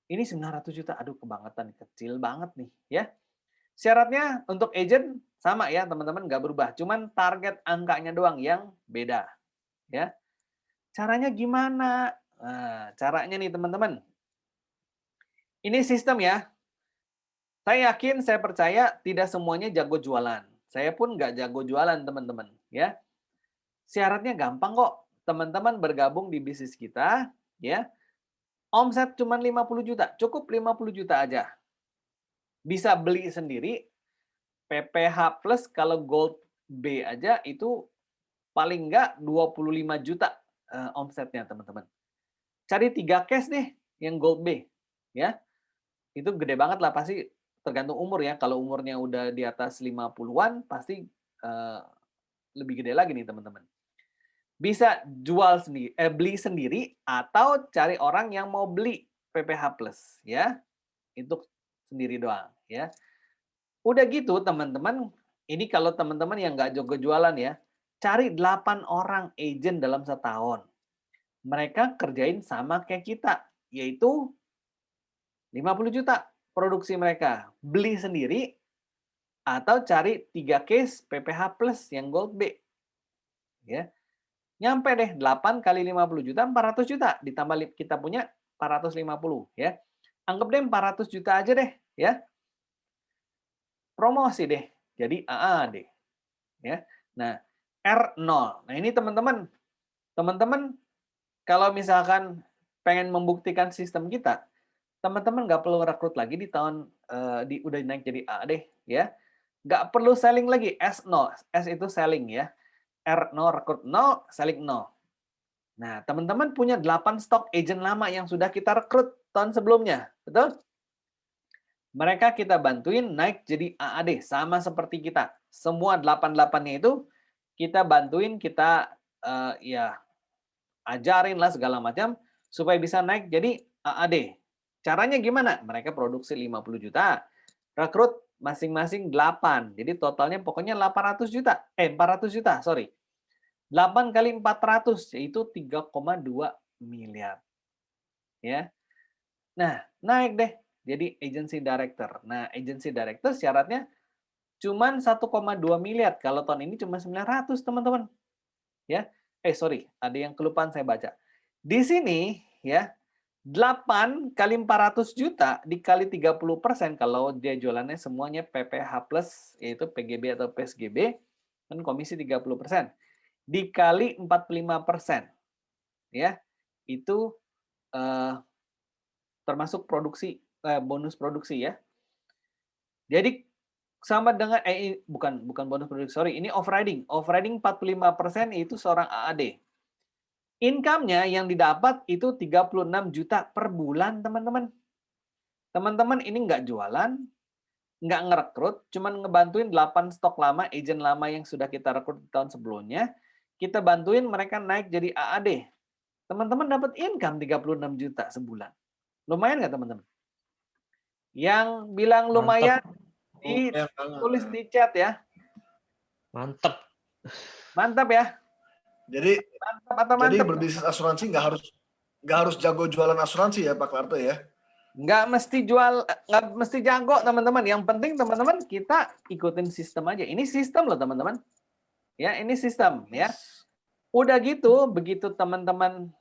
Ini 900 juta. Aduh kebangetan, kecil banget nih ya. Syaratnya untuk agent sama ya teman-teman, nggak berubah. Cuman target angkanya doang yang beda. Ya. Caranya gimana? Nah, caranya nih teman-teman. Ini sistem ya. Saya yakin, saya percaya tidak semuanya jago jualan. Saya pun nggak jago jualan, teman-teman. Ya, syaratnya gampang kok. Teman-teman bergabung di bisnis kita, ya. Omset cuma 50 juta, cukup 50 juta aja. Bisa beli sendiri. PPH plus kalau Gold B aja itu paling nggak 25 juta omsetnya, teman-teman. Cari 3 case deh yang Gold B, ya. Itu gede banget lah, pasti tergantung umur ya. Kalau umurnya udah di atas 50-an, pasti lebih gede lagi nih teman-teman. Bisa jual sendiri, beli sendiri, atau cari orang yang mau beli PPH Plus ya. Itu sendiri doang ya. Udah gitu teman-teman, ini kalau teman-teman yang nggak jago jualan ya, cari 8 orang agent dalam setahun. Mereka kerjain sama kayak kita, yaitu 50 juta produksi mereka. Beli sendiri atau cari 3 case PPH Plus yang Gold B. Ya. Nyampe deh 8 kali 50 juta 400 juta ditambah kita punya 450 ya. Anggap deh 400 juta aja deh ya. Promosi deh jadi AAD ya. Nah, R0. Nah, ini teman-teman kalau misalkan pengen membuktikan sistem kita, teman-teman nggak perlu rekrut lagi di tahun udah naik jadi AAD ya. Nggak perlu selling lagi S0. S itu selling ya. R0 rekrut 0, selling 0. Nah, teman-teman punya 8 stok agent lama yang sudah kita rekrut tahun sebelumnya, betul? Mereka kita bantuin naik jadi AAD, sama seperti kita. Semua 88-nya itu kita bantuin, kita ya ajarin lah segala macam supaya bisa naik jadi AAD. Caranya gimana? Mereka produksi 50 juta, rekrut masing-masing 8. Jadi totalnya pokoknya 400 juta, sorry. 8 kali 400 yaitu 3,2 miliar. Ya. Nah, naik deh jadi agency director. Nah, agency director syaratnya cuman 1,2 miliar. Kalau tahun ini cuma 900, teman-teman. Ya. Sorry, ada yang kelupaan saya baca. Di sini ya 8 kali 400 juta dikali 30% kalau dia jualannya semuanya PPH plus yaitu PGB atau PSGB kan komisi 30%. Dikali 45%. Ya. Itu termasuk produksi bonus produksi ya. Jadi sama dengan bukan bonus produksi, sorry, ini off-riding. Off-riding 45% itu seorang AAD. Income-nya yang didapat itu 36 juta per bulan, teman-teman. Teman-teman ini nggak jualan, nggak ngerekrut, cuman ngebantuin 8 stok lama, agent lama yang sudah kita rekrut di tahun sebelumnya, kita bantuin mereka naik jadi AAD. Teman-teman dapat income 36 juta sebulan. Lumayan nggak, teman-teman? Yang bilang lumayan, tulis di chat ya. Mantap. Mantap ya. Jadi mantap atau mantap? Jadi berbisnis asuransi nggak harus jago jualan asuransi ya Pak Klarto ya? Nggak mesti jago teman-teman. Yang penting teman-teman kita ikutin sistem aja. Ini sistem loh teman-teman. Ya, ini sistem ya. Udah gitu, begitu teman-teman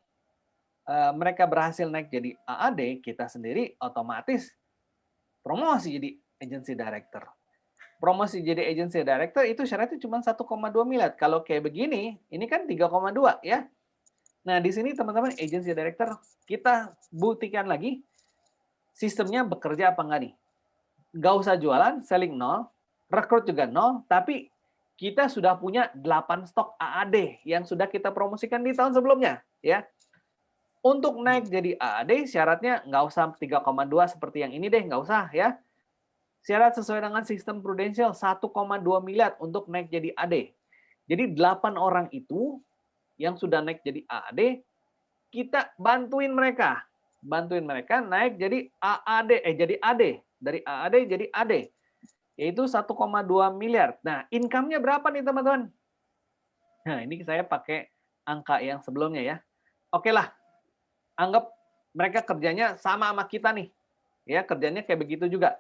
mereka berhasil naik jadi AAD, kita sendiri otomatis promosi jadi agency director. Promosi jadi agency director itu syaratnya cuma 1,2 miliar. Kalau kayak begini, ini kan 3,2 ya. Nah, di sini teman-teman agency director kita buktikan lagi sistemnya bekerja apa enggak nih. Nggak usah jualan, selling 0, rekrut juga 0, tapi kita sudah punya 8 stok AAD yang sudah kita promosikan di tahun sebelumnya ya. Untuk naik jadi AAD syaratnya nggak usah 3,2 seperti yang ini deh, nggak usah ya. Syarat sesuai dengan sistem prudensial 1,2 miliar untuk naik jadi AD. Jadi 8 orang itu yang sudah naik jadi AAD, kita bantuin mereka naik jadi AAD, jadi AD. Dari AAD jadi AD. Yaitu 1,2 miliar. Nah, income-nya berapa nih teman-teman? Nah, ini saya pakai angka yang sebelumnya ya. Oke lah. Anggap mereka kerjanya sama kita nih. Ya, kerjanya kayak begitu juga.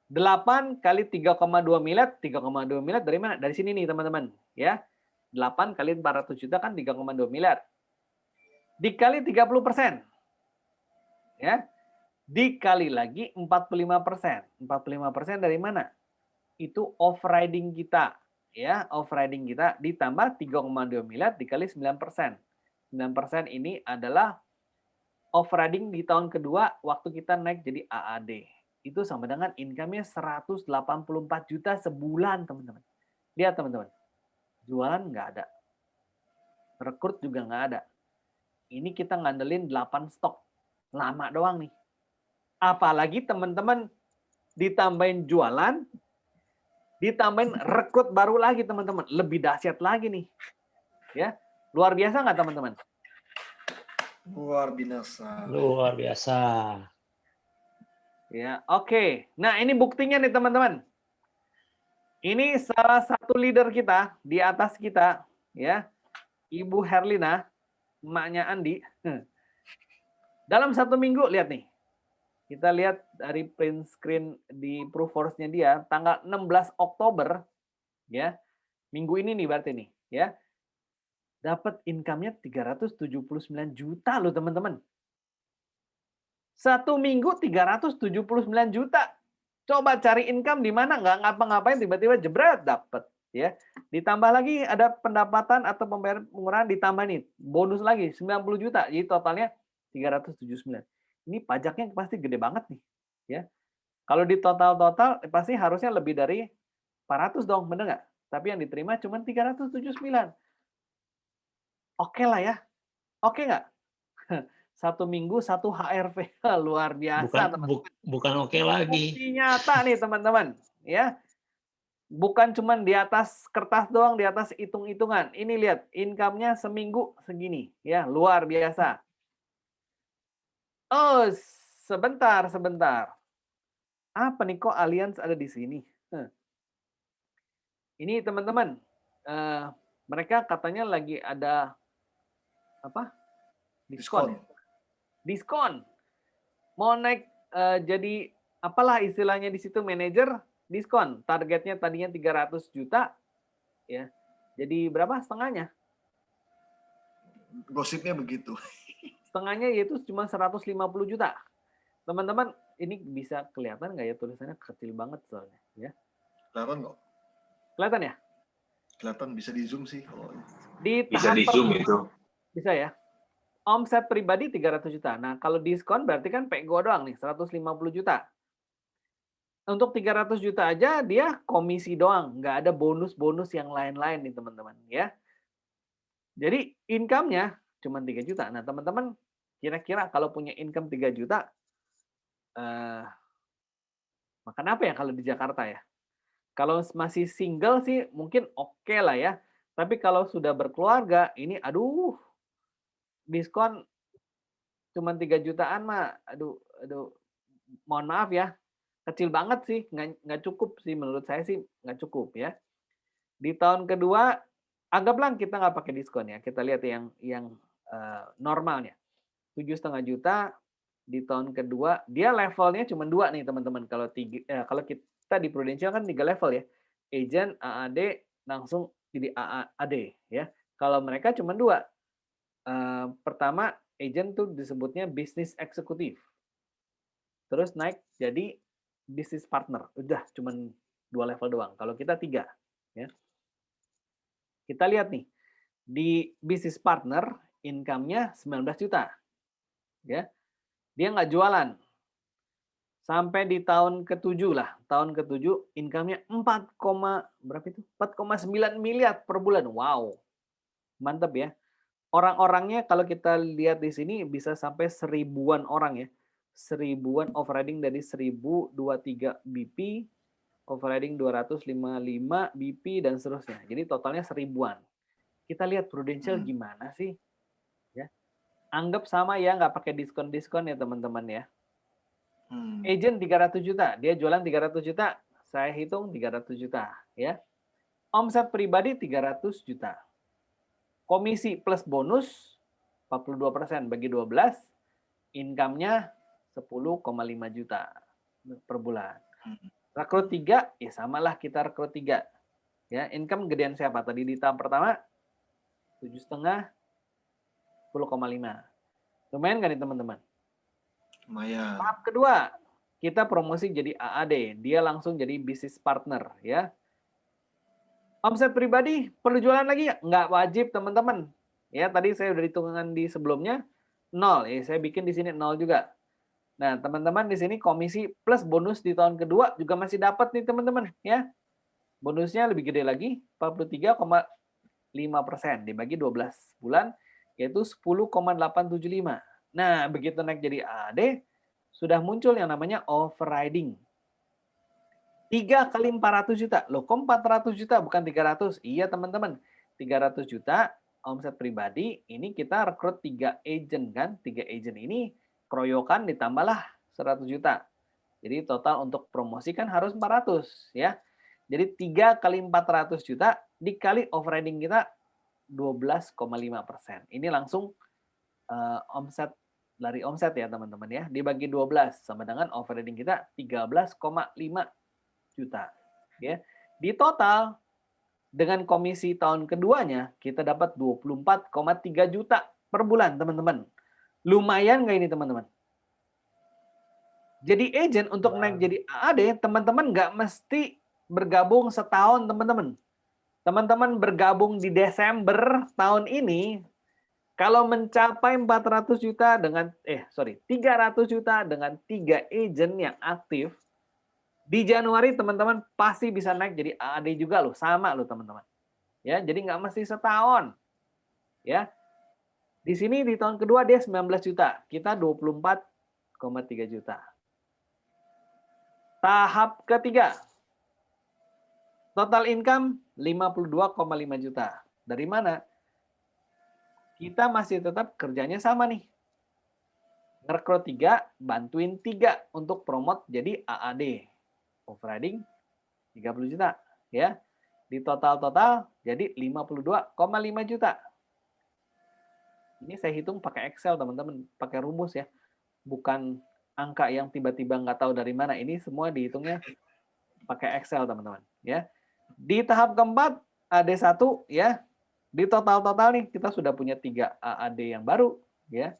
8 kali 3,2 miliar, 3,2 miliar dari mana? Dari sini nih, teman-teman. Ya. 8 kali 400 juta kan 3,2 miliar. Dikali 30%. Ya. Dikali lagi 45%. 45% dari mana? Itu off-riding kita. Ya, off-riding kita ditambah 3,2 miliar dikali 9%. 9% ini adalah off-riding di tahun kedua waktu kita naik jadi AAD. Itu sama dengan income-nya 184 juta sebulan, teman-teman. Lihat, teman-teman. Jualan nggak ada. Rekrut juga nggak ada. Ini kita ngandelin 8 stok. Lama doang nih. Apalagi teman-teman ditambahin jualan, ditambahin rekrut baru lagi, teman-teman. Lebih dahsyat lagi nih. Ya, luar biasa nggak, teman-teman? Luar biasa. Luar biasa. Ya, oke. Nah, ini buktinya nih, teman-teman. Ini salah satu leader kita di atas kita, ya, Ibu Herlina, emaknya Andi. Dalam 1 minggu, lihat nih. Kita lihat dari print screen di Proofforce-nya dia, tanggal 16 Oktober, ya, minggu ini nih berarti nih, ya. dapat income-nya 379 juta loh teman-teman. 1 minggu 379 juta. Coba cari income di mana nggak ngapa-ngapain tiba-tiba jebret dapat ya. Ditambah lagi ada pendapatan atau pembayaran pengurangan ditambah nih bonus lagi 90 juta. Jadi totalnya 379. Ini pajaknya pasti gede banget nih ya. Kalau di total pasti harusnya lebih dari 400 dong, bener nggak? Tapi yang diterima cuma 379. Oke lah ya. Oke nggak? 1 minggu 1 HRV. Luar biasa, teman-teman. Bukan oke lagi. Bukti nyata nih, teman-teman. Ya, bukan cuma di atas kertas doang, di atas hitung-hitungan. Ini lihat, income-nya seminggu segini. Ya, luar biasa. Oh, sebentar. Apa nih kok Allianz ada di sini? Ini teman-teman, mereka katanya lagi ada apa? Diskon. Mau naik jadi apalah istilahnya di situ manajer diskon. Targetnya tadinya 300 juta ya. Jadi berapa setengahnya? Gosipnya begitu. Setengahnya yaitu cuma 150 juta. Teman-teman, ini bisa kelihatan nggak ya tulisannya kecil banget soalnya ya. Kelihatan kok. Kelihatan ya? Kelihatan, bisa di zoom sih kalau Bisa di zoom itu. Bisa ya. Omset pribadi 300 juta. Nah, kalau diskon berarti kan PGO doang nih, 150 juta. Untuk 300 juta aja dia komisi doang, nggak ada bonus-bonus yang lain-lain nih teman-teman ya. Jadi income-nya cuma 3 juta. Nah, teman-teman kira-kira kalau punya income 3 juta makan apa ya kalau di Jakarta ya? Kalau masih single sih mungkin oke lah ya. Tapi kalau sudah berkeluarga, ini aduh, diskon cuma 3 jutaan mah, aduh, mohon maaf ya, kecil banget sih, nggak cukup sih menurut saya sih nggak cukup ya. Di tahun kedua, anggaplah kita nggak pakai diskon ya, kita lihat yang normalnya, 7,5 juta di tahun kedua, dia levelnya cuma 2 nih teman-teman. Kalau kita di Prudential kan 3 level ya, agent, AAD, langsung jadi AAD ya. Kalau mereka cuma 2. Pertama, agent tuh disebutnya bisnis eksekutif. Terus naik jadi bisnis partner. Udah cuma 2 level doang. Kalau kita 3 ya. Kita lihat nih. Di bisnis partner income-nya 19 juta. Ya. Dia nggak jualan. Sampai di tahun ke-7 lah. Tahun ke-7 income-nya 4,9 miliar per bulan. Wow. Mantap ya. Orang-orangnya kalau kita lihat di sini bisa sampai 1000-an orang ya. 1000-an overriding dari 1023 BP, overriding 255 BP dan seterusnya. Jadi totalnya 1000-an. Kita lihat Prudential gimana sih? Ya. Anggap sama ya, nggak pakai diskon-diskon ya teman-teman ya. Agent 300 juta, dia jualan 300 juta, saya hitung 300 juta ya. Omset pribadi 300 juta. Komisi plus bonus 42% bagi 12, income-nya 10,5 juta per bulan. Rekrut 3, ya samalah kita rekrut 3. Ya, income gedean siapa? Tadi di tahap pertama 7,5, 10,5. Lumayan kan nih teman-teman? lumayan. Tahap kedua, kita promosi jadi AAD, dia langsung jadi business partner ya. Omset pribadi perlu jualan lagi nggak? Nggak wajib teman-teman. Ya tadi saya udah hitungan di sebelumnya 0, ya saya bikin di sini 0 juga. Nah teman-teman di sini komisi plus bonus di tahun kedua juga masih dapat nih teman-teman ya. Bonusnya lebih gede lagi 43,5% dibagi 12 bulan yaitu 10,875. Nah, begitu naik jadi AD, sudah muncul yang namanya overriding. 3 kali 400 juta. Loh, kok 400 juta bukan 300? Iya, teman-teman. 300 juta omset pribadi, ini kita rekrut 3 agent kan. 3 agent ini keroyokan ditambahlah 100 juta. Jadi total untuk promosi kan harus 400 ya. Jadi 3 kali 400 juta dikali overriding kita 12,5%. Ini langsung omset dari omset ya teman-teman ya, dibagi 12 sama dengan overriding kita 13,5 juta ya. Di total Dengan komisi tahun keduanya, kita dapat 24,3 juta per bulan, teman-teman. Lumayan nggak ini, teman-teman? Jadi agent untuk naik jadi AAD, teman-teman nggak mesti bergabung setahun, teman-teman. Teman-teman bergabung di Desember tahun ini, kalau mencapai 400 juta dengan 300 juta dengan 3 agent yang aktif, di Januari teman-teman pasti bisa naik jadi AAD juga loh, sama loh teman-teman. Ya, jadi nggak mesti setahun. Ya. Di sini di tahun kedua dia 19 juta, kita 24,3 juta. Tahap ketiga. Total income 52,5 juta. Dari mana? Kita masih tetap kerjanya sama nih. Ngerekrut 3, bantuin 3 untuk promote jadi AAD. Overriding 30 juta. Ya. Di total jadi 52,5 juta. Ini saya hitung pakai Excel, teman-teman. Pakai rumus ya. Bukan angka yang tiba-tiba nggak tahu dari mana. Ini semua dihitungnya pakai Excel, teman-teman. Ya. Di tahap keempat, AD1, ya. Di total nih, kita sudah punya 3 AAD yang baru. Ya.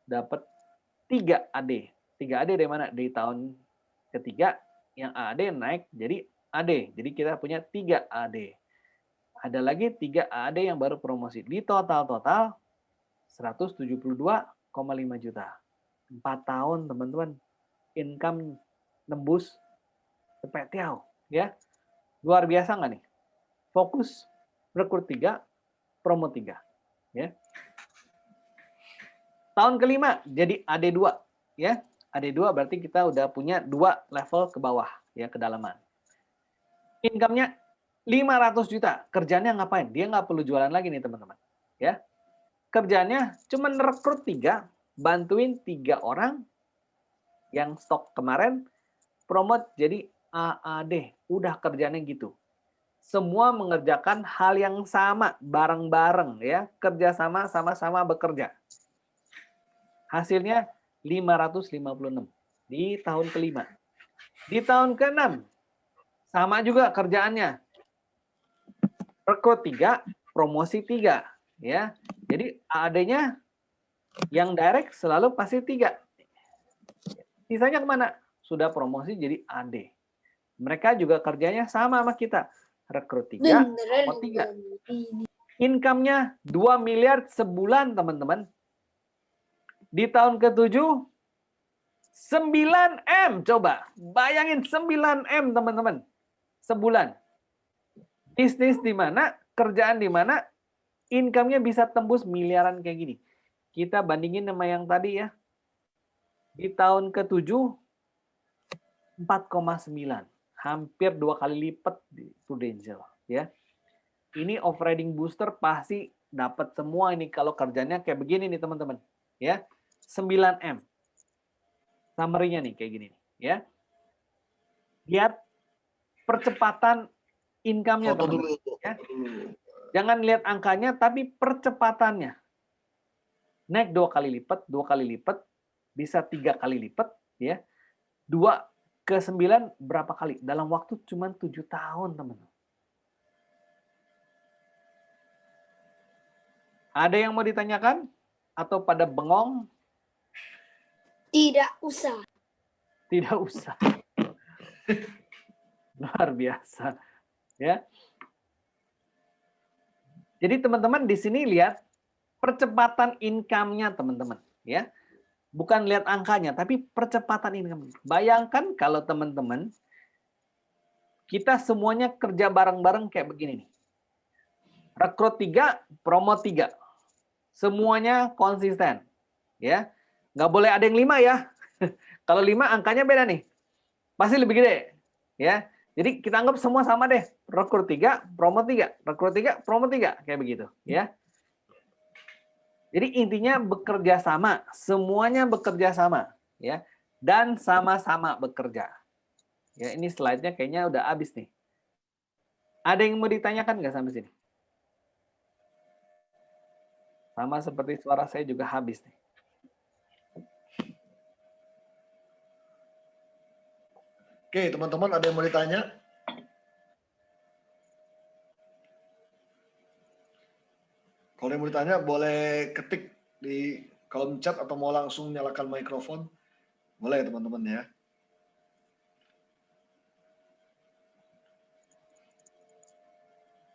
Dapat 3 AD. 3 AD dari mana? Di tahun ketiga, yang AAD naik jadi AD. Jadi kita punya 3 AD. Ada lagi 3 AAD yang baru promosi. Di total 172,5 juta. 4 tahun, teman-teman. Income nembus sepetiau. Ya. Luar biasa nggak nih? Fokus, rekrut 3, promo 3. Ya. Tahun kelima jadi AD2. Ya. AD2 berarti kita udah punya 2 level ke bawah, ya, kedalaman. Income-nya 500 juta. Kerjanya ngapain? Dia nggak perlu jualan lagi nih, teman-teman. Ya. Kerjanya cuma rekrut 3, bantuin 3 orang yang stok kemarin, promote jadi AAD. Udah kerjanya gitu. Semua mengerjakan hal yang sama, bareng-bareng, ya. Kerjasama, sama-sama bekerja. Hasilnya 556 di tahun kelima. Di tahun keenam, sama juga kerjaannya. Rekrut 3, promosi 3. Ya. Jadi AAD-nya yang direct selalu pasti 3. Sisanya kemana? Sudah promosi jadi AD. Mereka juga kerjanya sama kita. Rekrut 3, promote 3. Income-nya 2 miliar sebulan, teman-teman. Di tahun ke-7, 9M. Coba, bayangin 9M, teman-teman. Sebulan. Bisnis di mana, kerjaan di mana, income-nya bisa tembus miliaran kayak gini. Kita bandingin sama yang tadi ya. Di tahun ke-7, 4,9. Hampir 2 kali lipat di Prudential. Ya. Ini overriding booster pasti dapat semua ini kalau kerjanya kayak begini nih teman-teman. Ya, 9M. Summary-nya nih kayak gini nih. Ya. Lihat percepatan income-nya teman-teman. Ya. Jangan lihat angkanya, tapi percepatannya. Naik 2 kali lipat, 2 kali lipat, bisa 3 kali lipat, ya. 2 ke 9 berapa kali? Dalam waktu cuma 7 tahun, teman-teman. Ada yang mau ditanyakan? Atau pada bengong? Tidak usah. Tidak usah. Luar biasa. Ya. Jadi teman-teman di sini lihat percepatan income-nya teman-teman, ya. Bukan lihat angkanya, tapi percepatan income. Bayangkan kalau teman-teman kita semuanya kerja bareng-bareng kayak begini nih. Rekrut 3, promo 3. Semuanya konsisten, ya. Nggak boleh ada yang 5 ya. Kalau 5 angkanya beda nih. Pasti lebih gede, ya. Jadi kita anggap semua sama deh. Rekrut 3, promo 3. Rekrut 3, promo 3. Kayak begitu. Ya. Jadi intinya bekerja sama. Semuanya bekerja sama. Ya. Dan sama-sama bekerja. Ya, ini slide-nya kayaknya udah habis nih. Ada yang mau ditanyakan nggak sampai sini? Sama seperti suara saya juga habis nih. Oke, teman-teman ada yang mau ditanya? Kalau yang mau ditanya boleh ketik di kolom chat atau mau langsung nyalakan mikrofon. Boleh teman-teman ya.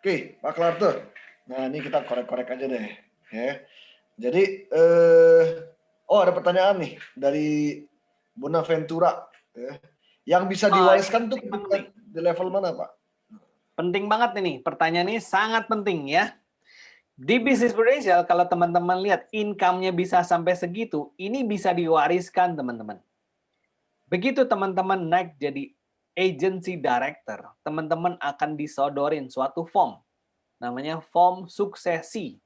Oke, Pak Clarter. Nah, ini kita korek-korek aja deh. Ya. Jadi, ada pertanyaan nih dari Bonaventura. Ya. Yang bisa diwariskan tuh di level mana, Pak? Penting banget ini. Pertanyaan ini sangat penting ya. Di bisnis prudential, kalau teman-teman lihat income-nya bisa sampai segitu, ini bisa diwariskan teman-teman. Begitu teman-teman naik jadi agency director, teman-teman akan disodorin suatu form. Namanya form suksesi.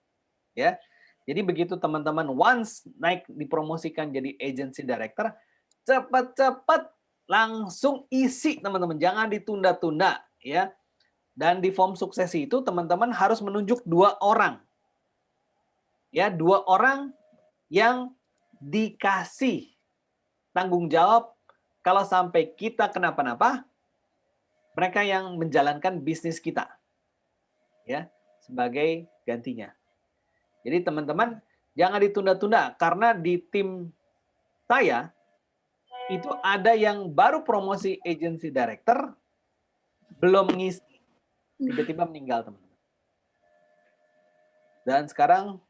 Ya. Jadi begitu teman-teman once naik dipromosikan jadi agency director, cepat-cepat langsung isi teman-teman. Jangan ditunda-tunda ya. Dan di form suksesi itu teman-teman harus menunjuk 2 orang. Ya, 2 orang yang dikasih tanggung jawab kalau sampai kita kenapa-napa, mereka yang menjalankan bisnis kita. Ya, sebagai gantinya. Jadi teman-teman jangan ditunda-tunda karena di tim saya itu ada yang baru promosi agency director belum ngisi tiba-tiba meninggal teman-teman. Dan sekarang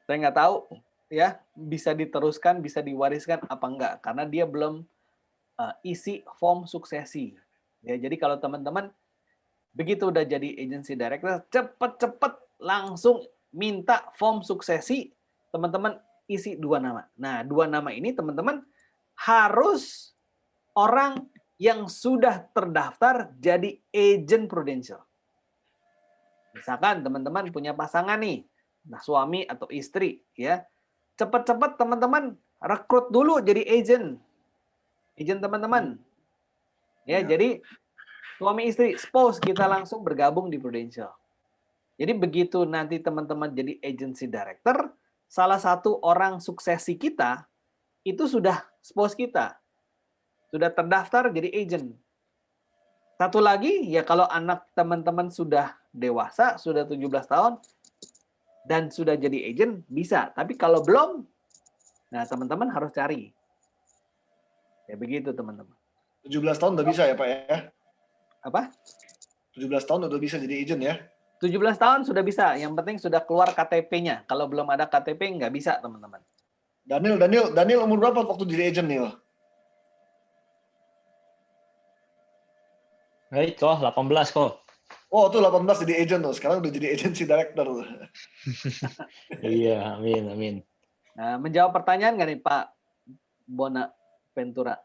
saya nggak tahu ya bisa diteruskan, bisa diwariskan apa enggak karena dia belum isi form suksesi. Ya, jadi kalau teman-teman begitu udah jadi agency director, cepet-cepet langsung minta form suksesi, teman-teman isi 2 nama. Nah, 2 nama ini teman-teman harus orang yang sudah terdaftar jadi agent prudential. Misalkan teman-teman punya pasangan nih, nah suami atau istri, ya, cepat-cepat teman-teman rekrut dulu jadi agent teman-teman. Ya, jadi suami istri, spouse kita langsung bergabung di Prudential. Jadi begitu nanti teman-teman jadi agency director, salah satu orang suksesi kita itu sudah spouse kita. Sudah terdaftar jadi agent. Satu lagi, ya kalau anak teman-teman sudah dewasa, sudah 17 tahun, dan sudah jadi agent, bisa. Tapi kalau belum, nah teman-teman harus cari. Ya begitu teman-teman. 17 tahun udah bisa ya Pak ya? Apa? 17 tahun udah bisa jadi agent ya? 17 tahun sudah bisa. Yang penting sudah keluar KTP-nya. Kalau belum ada KTP, nggak bisa teman-teman. Daniel umur berapa waktu jadi agent, Nil? Baik kok, 18 kok. Oh, tuh 18 jadi agent tuh. Sekarang udah jadi agency director tuh. Iya, amin. Nah, menjawab pertanyaan nggak nih Pak Bonaventura?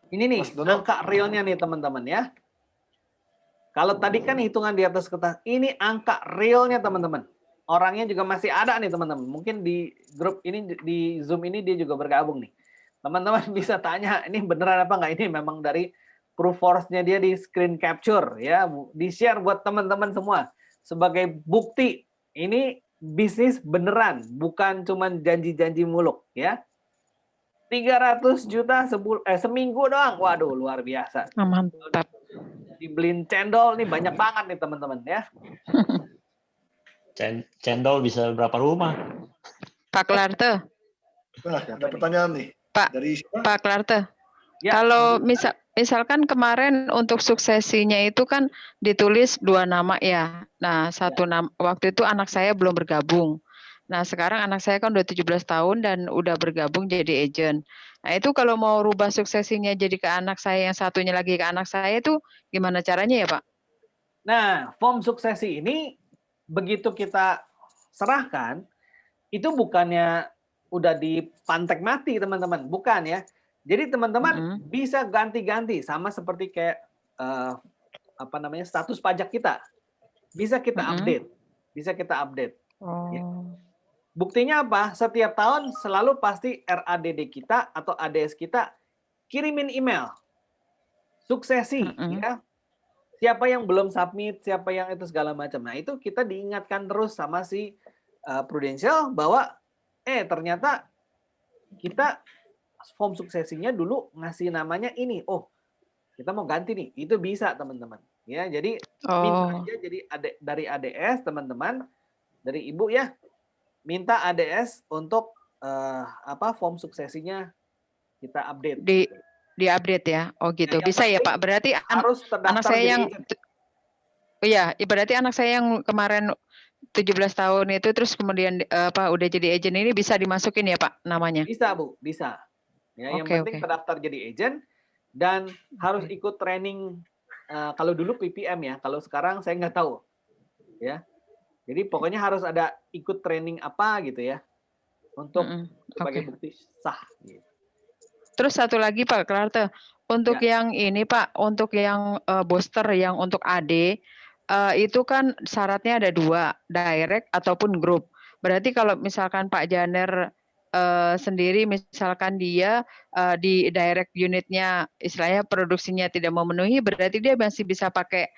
Ini nih, angka realnya nih teman-teman ya. Kalau tadi kan hitungan di atas kertas, ini angka realnya teman-teman. Orangnya juga masih ada nih teman-teman. Mungkin di grup ini, di Zoom ini dia juga bergabung nih. Teman-teman bisa tanya, ini beneran apa nggak? Ini memang dari proof force-nya dia di screen capture ya, di-share buat teman-teman semua sebagai bukti ini bisnis beneran, bukan cuma janji-janji muluk ya. 300 juta seminggu doang. Waduh, luar biasa. Mantap. Dibeliin cendol nih banyak banget nih teman-teman ya. Cendol bisa berapa rumah? Pak Klarte. Nah, ada pertanyaan nih. Pak Klarte. Ya, kalau misalkan kemarin untuk suksesinya itu kan ditulis 2 nama ya. Nah, satu nama waktu itu anak saya belum bergabung. Nah, sekarang anak saya kan udah 17 tahun dan udah bergabung jadi agent. Nah, itu kalau mau rubah suksesinya jadi ke anak saya, yang satunya lagi ke anak saya itu gimana caranya ya, Pak? Nah, form suksesi ini begitu kita serahkan, itu bukannya udah dipantek mati teman-teman, bukan ya. Jadi teman-teman bisa ganti-ganti sama seperti kayak status pajak kita. Bisa kita update. Oh. Ya. Buktinya apa? Setiap tahun selalu pasti RADD kita atau ADS kita kirimin email suksesi ya. Siapa yang belum submit, siapa yang itu segala macam. Nah, itu kita diingatkan terus sama si Prudential bahwa ternyata kita form suksesinya dulu ngasih namanya ini. Oh, Kita mau ganti nih, itu bisa teman-teman. Ya, jadi minta Oh, aja jadi dari ADS teman-teman, dari ibu ya, minta ADS untuk form suksesinya kita update. di update ya. Oh Ya, gitu. yang Bisa ya penting Pak. Berarti harus anak terdaftar saya jadi yang agent. iya, berarti anak saya yang kemarin 17 tahun itu terus kemudian udah jadi agent ini bisa dimasukin ya Pak namanya. Bisa Bu, bisa. Ya, yang Oke, penting oke. terdaftar jadi agent dan harus Oke. ikut training. Kalau dulu PPM ya, kalau sekarang saya nggak tahu. Ya, jadi pokoknya harus ada ikut training apa gitu ya untuk sebagai Oke. bukti sah. Gitu. Terus satu lagi Pak Clarte, untuk Ya. yang ini Pak, untuk yang booster yang untuk AD itu kan syaratnya ada 2, direct ataupun grup. Berarti kalau misalkan Pak Janer sendiri misalkan dia di direct unitnya istilahnya produksinya tidak memenuhi, berarti dia masih bisa pakai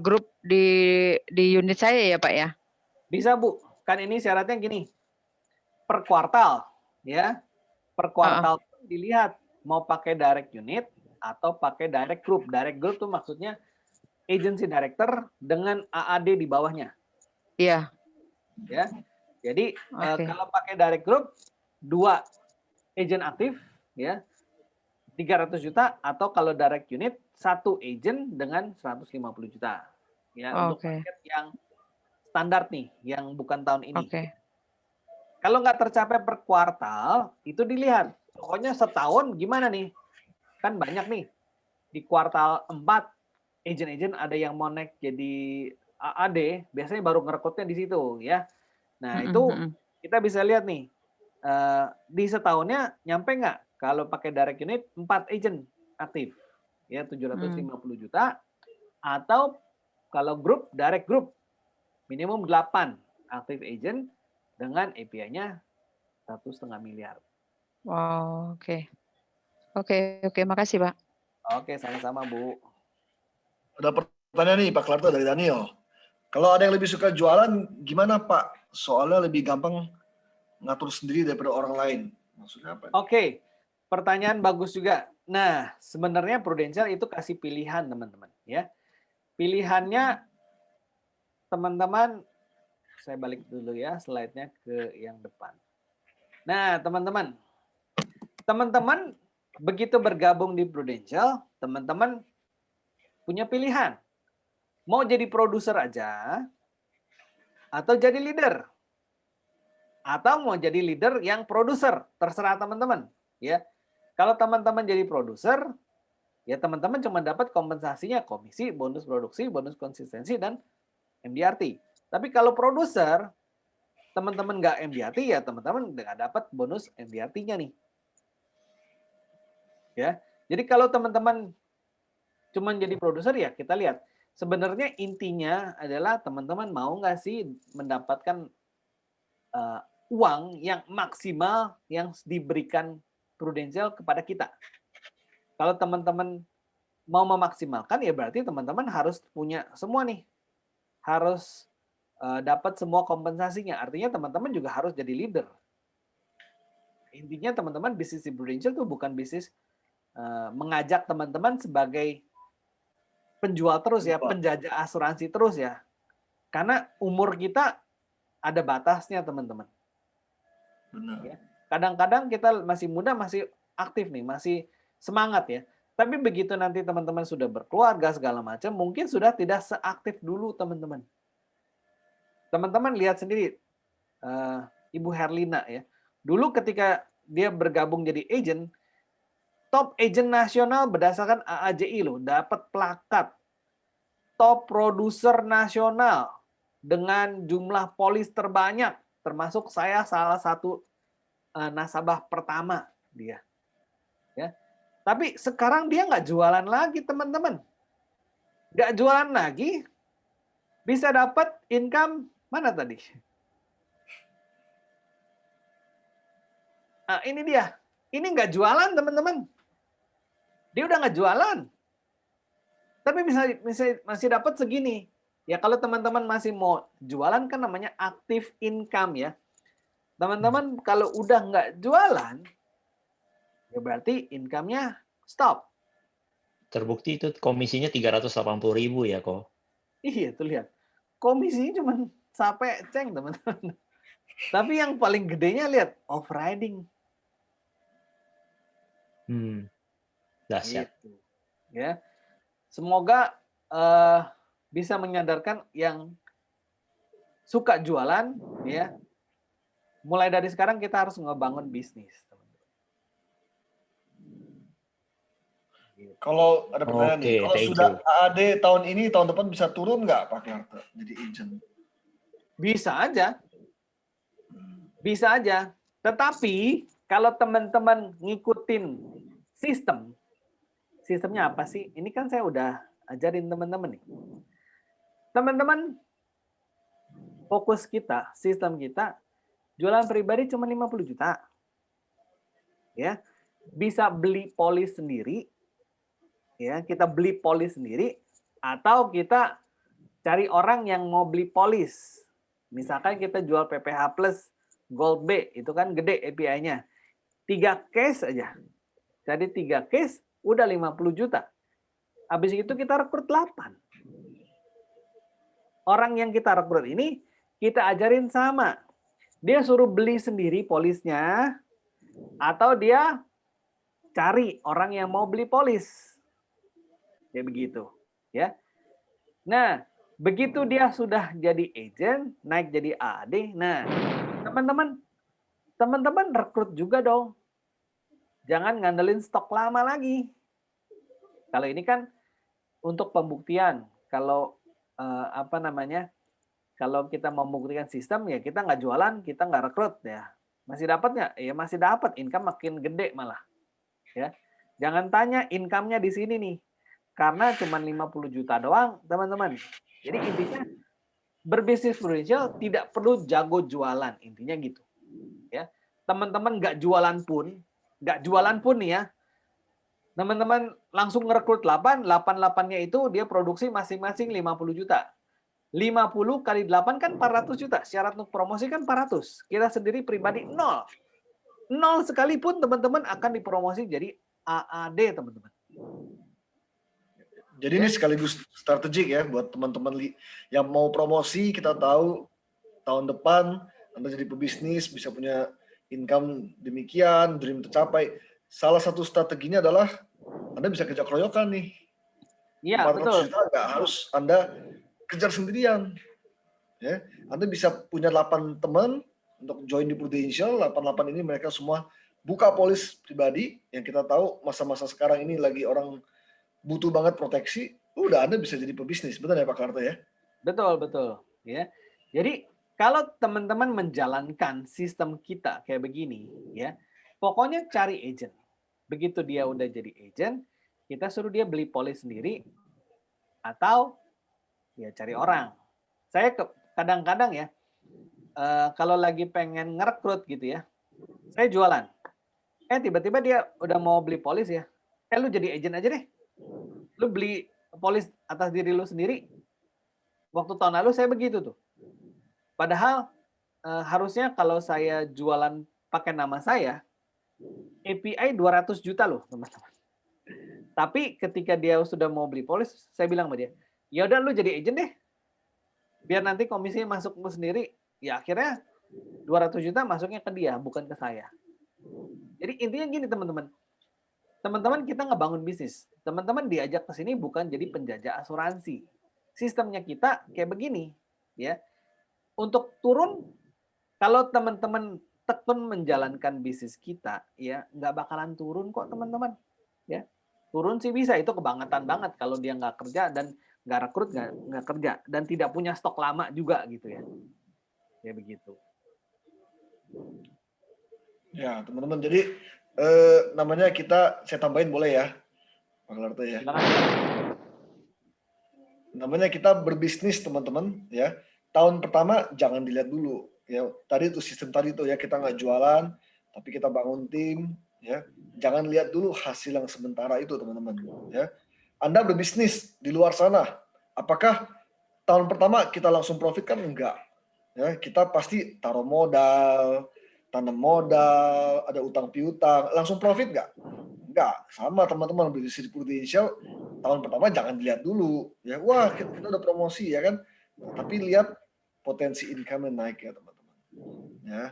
grup di unit saya ya Pak ya? Bisa Bu, kan ini syaratnya gini, per kuartal ya, per kuartal dilihat mau pakai direct unit atau pakai direct group. Direct group tuh maksudnya agency director dengan AAD di bawahnya. Iya. Ya, jadi Oke. kalau pakai direct group 2 agent aktif ya 300 juta atau kalau direct unit 1 agent dengan 150 juta ya untuk Oke. paket yang standar nih yang bukan tahun ini. Oke. Kalau nggak tercapai per kuartal itu dilihat pokoknya setahun gimana nih, kan banyak nih di kuartal 4 agent-agent ada yang mau naik jadi AAD biasanya baru ngerekrutnya di situ ya. Nah itu kita bisa lihat nih di setahunnya nyampe nggak kalau pakai direct unit 4 agent aktif ya 750 juta atau kalau grup direct group minimum 8 aktif agent dengan API-nya 1,5 miliar. Wow, oke. Oke, makasih Pak. Oke, sama-sama Bu. Ada pertanyaan nih Pak Clarto dari Daniel. Kalau ada yang lebih suka jualan, gimana Pak? Soalnya lebih gampang ngatur sendiri daripada orang lain. Maksudnya apa? Oke, pertanyaan bagus juga. Nah, sebenarnya Prudential itu kasih pilihan teman-teman ya. Pilihannya teman-teman, saya balik dulu ya slide-nya ke yang depan. Nah, teman-teman begitu bergabung di Prudential, teman-teman punya pilihan. Mau jadi produser aja atau jadi leader. Atau mau jadi leader yang produser, terserah teman-teman, ya. Kalau teman-teman jadi produser, ya teman-teman cuma dapat kompensasinya komisi, bonus produksi, bonus konsistensi dan MDRT. Tapi kalau produser, teman-teman nggak MDRT ya teman-teman nggak dapat bonus MDRT-nya nih. Ya. Jadi kalau teman-teman cuma jadi produser ya kita lihat sebenarnya intinya adalah teman-teman mau nggak sih mendapatkan uang yang maksimal yang diberikan Prudential kepada kita. Kalau teman-teman mau memaksimalkan ya berarti teman-teman harus punya semua nih. Harus dapat semua kompensasinya. Artinya teman-teman juga harus jadi leader. Intinya teman-teman bisnis di Prudential itu bukan bisnis mengajak teman-teman sebagai penjual terus ya, penjajah asuransi terus ya. Karena umur kita ada batasnya teman-teman. Ya. Kadang-kadang kita masih muda, masih aktif nih, masih semangat ya. Tapi begitu nanti teman-teman sudah berkeluarga segala macam, mungkin sudah tidak seaktif dulu teman-teman. Teman-teman lihat sendiri, Ibu Herlina ya. Dulu ketika dia bergabung jadi agent, top agent nasional berdasarkan AAJI loh, dapat plakat. Top produser nasional dengan jumlah polis terbanyak, termasuk saya salah satu nasabah pertama dia. Ya. Tapi sekarang dia nggak jualan lagi teman-teman. Nggak jualan lagi, bisa dapat income mana tadi? Nah, ini dia. Ini nggak jualan teman-teman. Dia udah nggak jualan. Tapi masih dapat segini. Ya kalau teman-teman masih mau jualan kan namanya active income ya. Teman-teman kalau udah nggak jualan, ya berarti income-nya stop. Terbukti itu komisinya 380.000 ya kok. Iya tuh lihat. Komisinya cuma sampai ceng teman-teman. Tapi yang paling gedenya lihat off-riding. Dahsyat. Gitu. Ya. Semoga bisa menyadarkan yang suka jualan, ya. Mulai dari sekarang kita harus ngebangun bisnis. Kalau ada pertanyaan nih, Oke, kalau thank sudah you. AAD tahun ini, tahun depan bisa turun nggak Pak Clarta jadi agent? Bisa aja. Bisa aja. Tetapi kalau teman-teman ngikutin sistemnya apa sih? Ini kan saya udah ajarin teman-teman nih. Teman-teman, fokus kita, sistem kita, jualan pribadi cuma 50 juta. Ya. Bisa beli polis sendiri. Ya, kita beli polis sendiri atau kita cari orang yang mau beli polis. Misalkan kita jual PPH Plus Gold B, itu kan gede API-nya. 3 case aja. Jadi 3 case udah 50 juta. Habis itu kita rekrut 8. Orang yang kita rekrut ini kita ajarin sama. Dia suruh beli sendiri polisnya atau dia cari orang yang mau beli polis. Ya begitu, ya. Nah, begitu dia sudah jadi agent, naik jadi AD. Nah, teman-teman rekrut juga dong. Jangan ngandelin stok lama lagi. Kalau ini kan untuk pembuktian. Kalau kalau kita mau membuktikan sistem ya kita nggak jualan, kita nggak rekrut ya. Masih dapat nggak? Ya masih dapat. Income makin gede malah. Ya, jangan tanya income-nya di sini nih. Karena cuma 50 juta doang, teman-teman. Jadi intinya berbisnis prudential tidak perlu jago jualan, intinya gitu. Ya, teman-teman nggak jualan pun nih ya. Teman-teman langsung ngerekrut 8-nya itu dia produksi masing-masing 50 juta. 50 kali 8 kan 400 juta. Syarat untuk promosi kan 400. Kita sendiri pribadi 0. 0 sekalipun teman-teman akan dipromosi jadi AAD, teman-teman. Jadi ini sekaligus strategik ya buat teman-teman yang mau promosi. Kita tahu tahun depan Anda jadi pebisnis, bisa punya income demikian, dream tercapai. Salah satu strateginya adalah Anda bisa kerja keroyokan nih. Iya, 400 betul. juta nggak harus Anda kejar sendirian. Ya, Anda bisa punya 8 teman untuk join di Prudential. 8 ini mereka semua buka polis pribadi, yang kita tahu masa-masa sekarang ini lagi orang butuh banget proteksi. Udah Anda bisa jadi pebisnis, betul ya Pak Clarta ya? Betul. Ya. Jadi kalau teman-teman menjalankan sistem kita kayak begini, ya, pokoknya cari agent. Begitu dia udah jadi agent, kita suruh dia beli polis sendiri atau ya cari orang. Saya kadang-kadang ya, kalau lagi pengen ngerekrut gitu ya, saya jualan. Tiba-tiba dia udah mau beli polis ya, lu jadi agent aja deh. Lu beli polis atas diri lu sendiri. Waktu tahun lalu saya begitu tuh. Padahal harusnya kalau saya jualan pakai nama saya, API 200 juta loh, teman-teman. Tapi ketika dia sudah mau beli polis, saya bilang sama dia, ya udah lu jadi agent deh. Biar nanti komisinya masuk lu sendiri. Ya akhirnya 200 juta masuknya ke dia, bukan ke saya. Jadi intinya gini teman-teman. Teman-teman kita ngebangun bisnis. Teman-teman diajak ke sini bukan jadi penjajah asuransi. Sistemnya kita kayak begini, ya. Untuk turun, kalau teman-teman tekun menjalankan bisnis kita, ya nggak bakalan turun kok teman-teman. Ya, turun sih bisa, itu kebangetan banget kalau dia nggak kerja dan nggak rekrut, nggak kerja dan tidak punya stok lama juga gitu ya. Ya begitu. Ya teman-teman, jadi namanya saya tambahin boleh ya Pak Clarta ya. Namanya kita berbisnis teman-teman ya. Tahun pertama jangan dilihat dulu ya. Tadi itu sistem tadi tuh ya, kita nggak jualan tapi kita bangun tim ya. Jangan lihat dulu hasil yang sementara itu teman-teman ya. Anda berbisnis di luar sana, apakah tahun pertama kita langsung profit? Kan enggak ya. Kita pasti taruh modal, tanam modal, ada utang piutang, langsung profit nggak? Nggak. Sama teman-teman bisnis di Prudential, tahun pertama jangan dilihat dulu ya, wah kita udah promosi ya kan, tapi lihat potensi income yang naik ya teman-teman ya.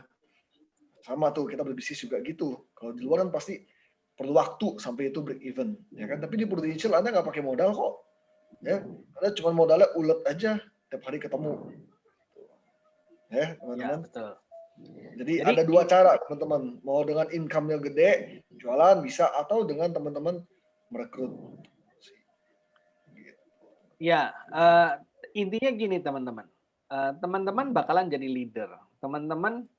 Sama tuh kita berbisnis juga gitu, kalau di luar kan pasti perlu waktu sampai itu break even ya kan, tapi di Prudential Anda nggak pakai modal kok ya, Anda cuma modalnya ulet aja tiap hari ketemu ya teman-teman. Ya, betul. Jadi ada dua cara teman-teman, mau dengan income-nya gede jualan bisa, atau dengan teman-teman merekrut. Ya, intinya gini teman-teman. Teman-teman bakalan jadi leader. Teman-teman,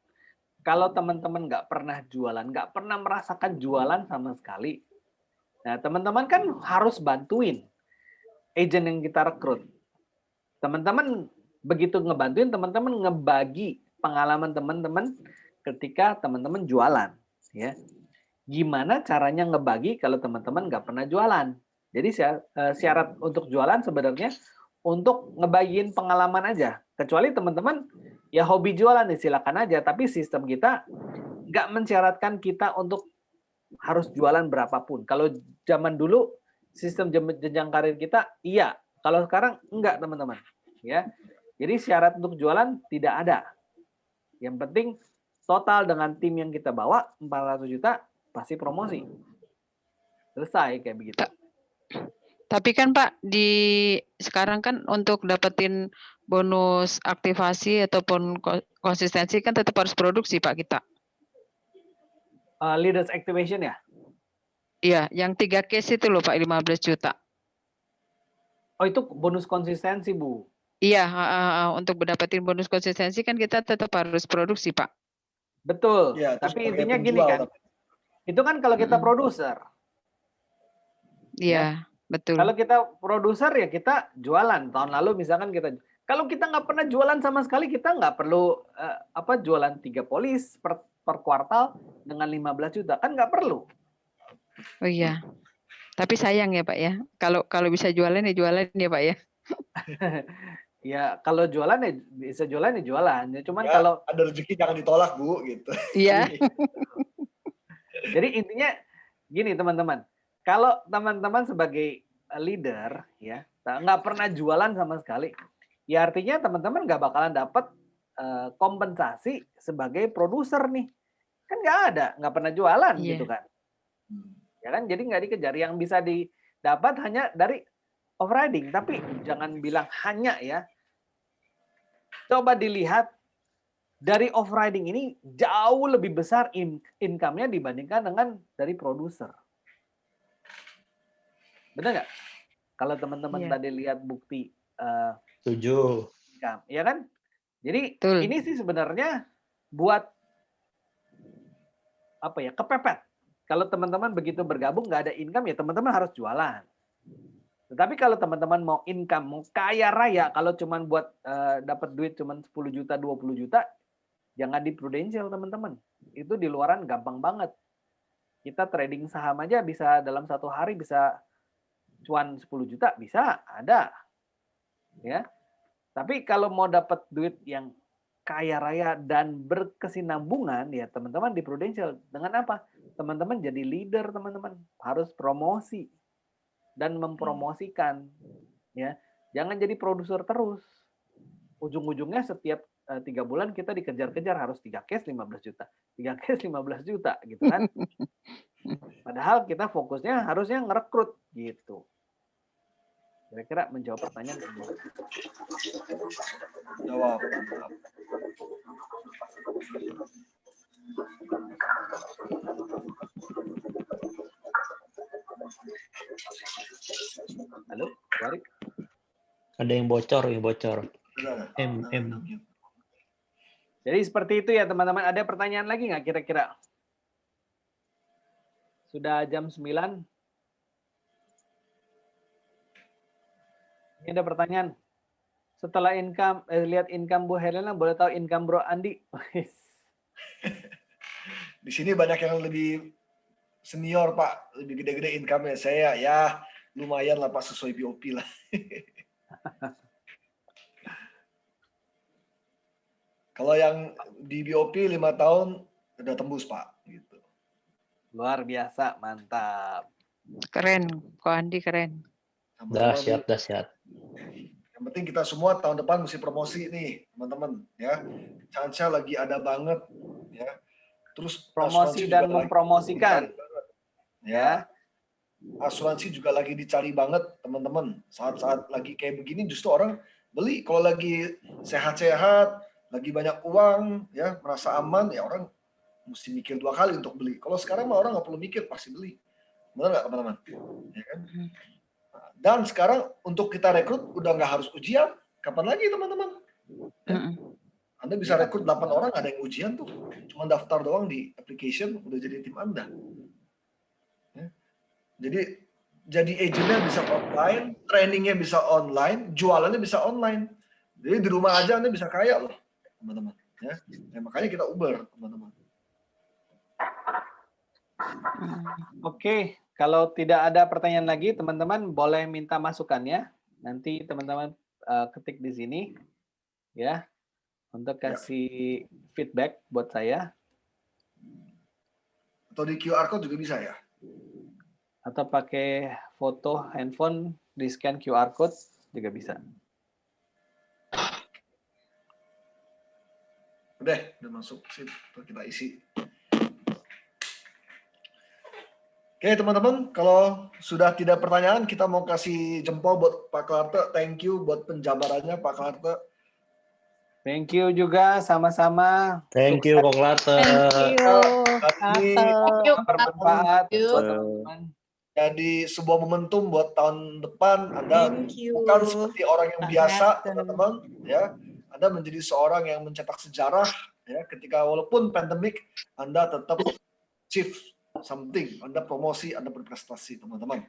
kalau teman-teman nggak pernah jualan, nggak pernah merasakan jualan sama sekali, nah teman-teman kan harus bantuin agent yang kita rekrut. Teman-teman begitu ngebantuin, teman-teman ngebagi pengalaman teman-teman ketika teman-teman jualan. Ya, gimana caranya ngebagi kalau teman-teman nggak pernah jualan? Jadi syarat untuk jualan sebenarnya untuk ngebagiin pengalaman aja. Kecuali teman-teman ya hobi jualan, silakan aja. Tapi sistem kita nggak mensyaratkan kita untuk harus jualan berapapun. Kalau zaman dulu sistem jenjang karir kita iya. Kalau sekarang enggak teman-teman. Ya, jadi syarat untuk jualan tidak ada. Yang penting total dengan tim yang kita bawa 400 juta pasti promosi. Selesai kayak begitu. Tapi kan Pak, sekarang kan untuk dapetin bonus aktivasi ataupun konsistensi kan tetap harus produksi Pak kita. Leaders activation ya? Iya, yang 3 case itu loh Pak, 15 juta. Oh itu bonus konsistensi Bu? Iya, untuk mendapatkan bonus konsistensi kan kita tetap harus produksi Pak. Betul, Ya, tapi intinya gini kan, itu kan kalau kita produser. Iya, betul. Kalau kita produser ya kita jualan. Tahun lalu misalkan kita, kalau kita nggak pernah jualan sama sekali, kita nggak perlu jualan 3 polis per kuartal dengan 15 juta, kan nggak perlu. Oh iya, tapi sayang ya Pak ya, kalau bisa jualan ya jualan ya Pak ya. Ya kalau jualan ya bisa jualan ya jualan. Ya, cuman ya, kalau ada rezeki jangan ditolak Bu gitu. Iya. Jadi intinya gini teman-teman, kalau teman-teman sebagai leader ya nggak pernah jualan sama sekali, ya artinya teman-teman nggak bakalan dapat kompensasi sebagai produser nih, kan nggak pernah jualan gitu kan, ya kan, jadi nggak dikejar. Yang bisa didapat hanya dari off-riding, tapi jangan bilang hanya ya, coba dilihat dari off-riding ini jauh lebih besar income-nya dibandingkan dengan dari produser. Benar nggak? Kalau teman-teman tadi lihat bukti setuju income, ya kan? Jadi ini sih sebenarnya buat apa ya, kepepet. Kalau teman-teman begitu bergabung nggak ada income ya teman-teman harus jualan. Tetapi kalau teman-teman mau income, mau kaya raya, kalau cuman buat dapat duit cuman 10 juta, 20 juta, jangan di Prudential teman-teman. Itu di luaran gampang banget. Kita trading saham aja bisa dalam 1 hari bisa cuan 10 juta, bisa, ada. Ya. Tapi kalau mau dapat duit yang kaya raya dan berkesinambungan, ya teman-teman di Prudential. Dengan apa? Teman-teman jadi leader, teman-teman. Harus promosi dan mempromosikan. Ya. Jangan jadi produser terus. Ujung-ujungnya setiap 3 bulan kita dikejar-kejar harus 3 case 15 juta. 3 case 15 juta gitu kan. Padahal kita fokusnya harusnya ngerekrut gitu. Kira-kira menjawab pertanyaan. Jawab. Halo, Warik? Ada yang bocor. Jadi seperti itu ya teman-teman. Ada pertanyaan lagi nggak kira-kira? Sudah jam 9. Ini ada pertanyaan. Setelah lihat income Bu Helena, boleh tahu income Bro Andi? Di sini banyak yang lebih senior Pak, lebih gede-gede income-nya. Saya ya lumayan lah Pak, sesuai BOP lah. Kalau yang di BOP 5 tahun udah tembus Pak. Gitu. Luar biasa, mantap. Keren, Ko Andi keren. Nah, teman-teman nih, Dahsyat. yang penting kita semua tahun depan mesti promosi nih, teman-teman ya. Chance lagi ada banget ya. Terus Promosi asuransi dan juga lagi mempromosikan. dicari banget, ya. Ya. Asuransi juga lagi dicari banget, teman-teman. Saat-saat lagi kayak begini justru orang beli. Kalau lagi sehat-sehat, lagi banyak uang, ya merasa aman, ya orang mesti mikir 2 kali untuk beli. Kalau sekarang mah orang nggak perlu mikir, pasti beli. Benar nggak, teman-teman? Ya kan? Dan sekarang untuk kita rekrut udah nggak harus ujian. Kapan lagi, teman-teman? Ya. Anda bisa rekrut 8 orang, ada yang ujian tuh. Cuma daftar doang di application, udah jadi tim Anda. Ya. Jadi agentnya bisa online, trainingnya bisa online, jualannya bisa online. Jadi di rumah aja Anda bisa kaya loh, teman-teman. Ya. Makanya kita Uber, teman-teman. Oke, kalau tidak ada pertanyaan lagi, teman-teman boleh minta masukannya. Nanti teman-teman ketik di sini, ya, untuk kasih feedback buat saya. Atau di QR code juga bisa ya. Atau pakai foto handphone di scan QR code juga bisa. Udah masuk sih, kita isi. Oke teman-teman, kalau sudah tidak pertanyaan, kita mau kasih jempol buat Pak Klarte. Thank you buat penjabarannya Pak Klarte. Thank you juga, sama-sama. Thank you, Kok Klarte. Ini bermanfaat buat teman-teman. Jadi sebuah momentum buat tahun depan. Anda bukan seperti orang yang biasa, teman-teman. Ya, Anda menjadi seorang yang mencetak sejarah. Ya, ketika walaupun pandemik, Anda tetap achieve something. Anda promosi, Anda berprestasi, teman-teman.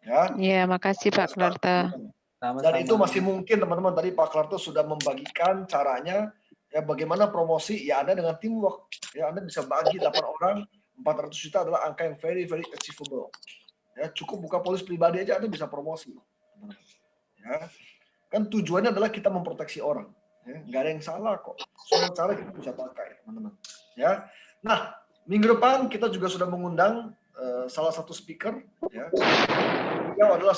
Ya. Iya, makasih Pak Klarte. Dan itu masih mungkin, teman-teman. Tadi Pak Klarte sudah membagikan caranya. Ya, bagaimana promosi? Ya, Anda dengan teamwork. Ya, Anda bisa bagi 8 orang, 400 juta adalah angka yang very, very achievable. Ya, cukup buka polis pribadi aja Anda bisa promosi. Ya. Kan tujuannya adalah kita memproteksi orang. Ya, nggak ada yang salah kok. Semua cara kita bisa pakai, teman-teman. Ya. Nah, minggu depan kita juga sudah mengundang salah satu speaker. Ya. Beliau adalah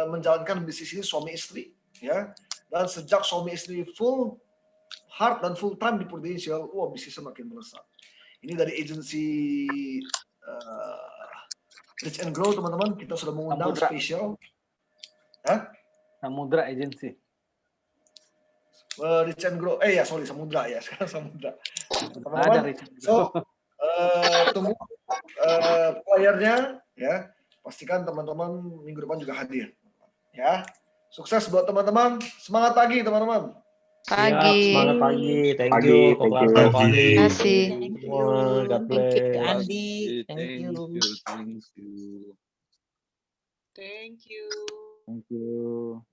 menjalankan bisnis ini suami istri. Ya. Dan sejak suami istri full heart dan full time di Prudential, bisnisnya makin melesat. Ini dari agensi Rich and Grow, teman-teman, kita sudah mengundang spesial. Samudra Agency. Rich and Grow, Samudra ya, sekarang Samudra. Teman-teman, tunggu playernya, ya. Pastikan teman-teman minggu depan juga hadir. Ya, sukses buat teman-teman. Semangat pagi, teman-teman. Pagi. Semangat pagi. Thank you, Kok Klarte, Kok Andi. Terima kasih. God bless. Thank you, Andi. Thank you. Thank you. Thank you.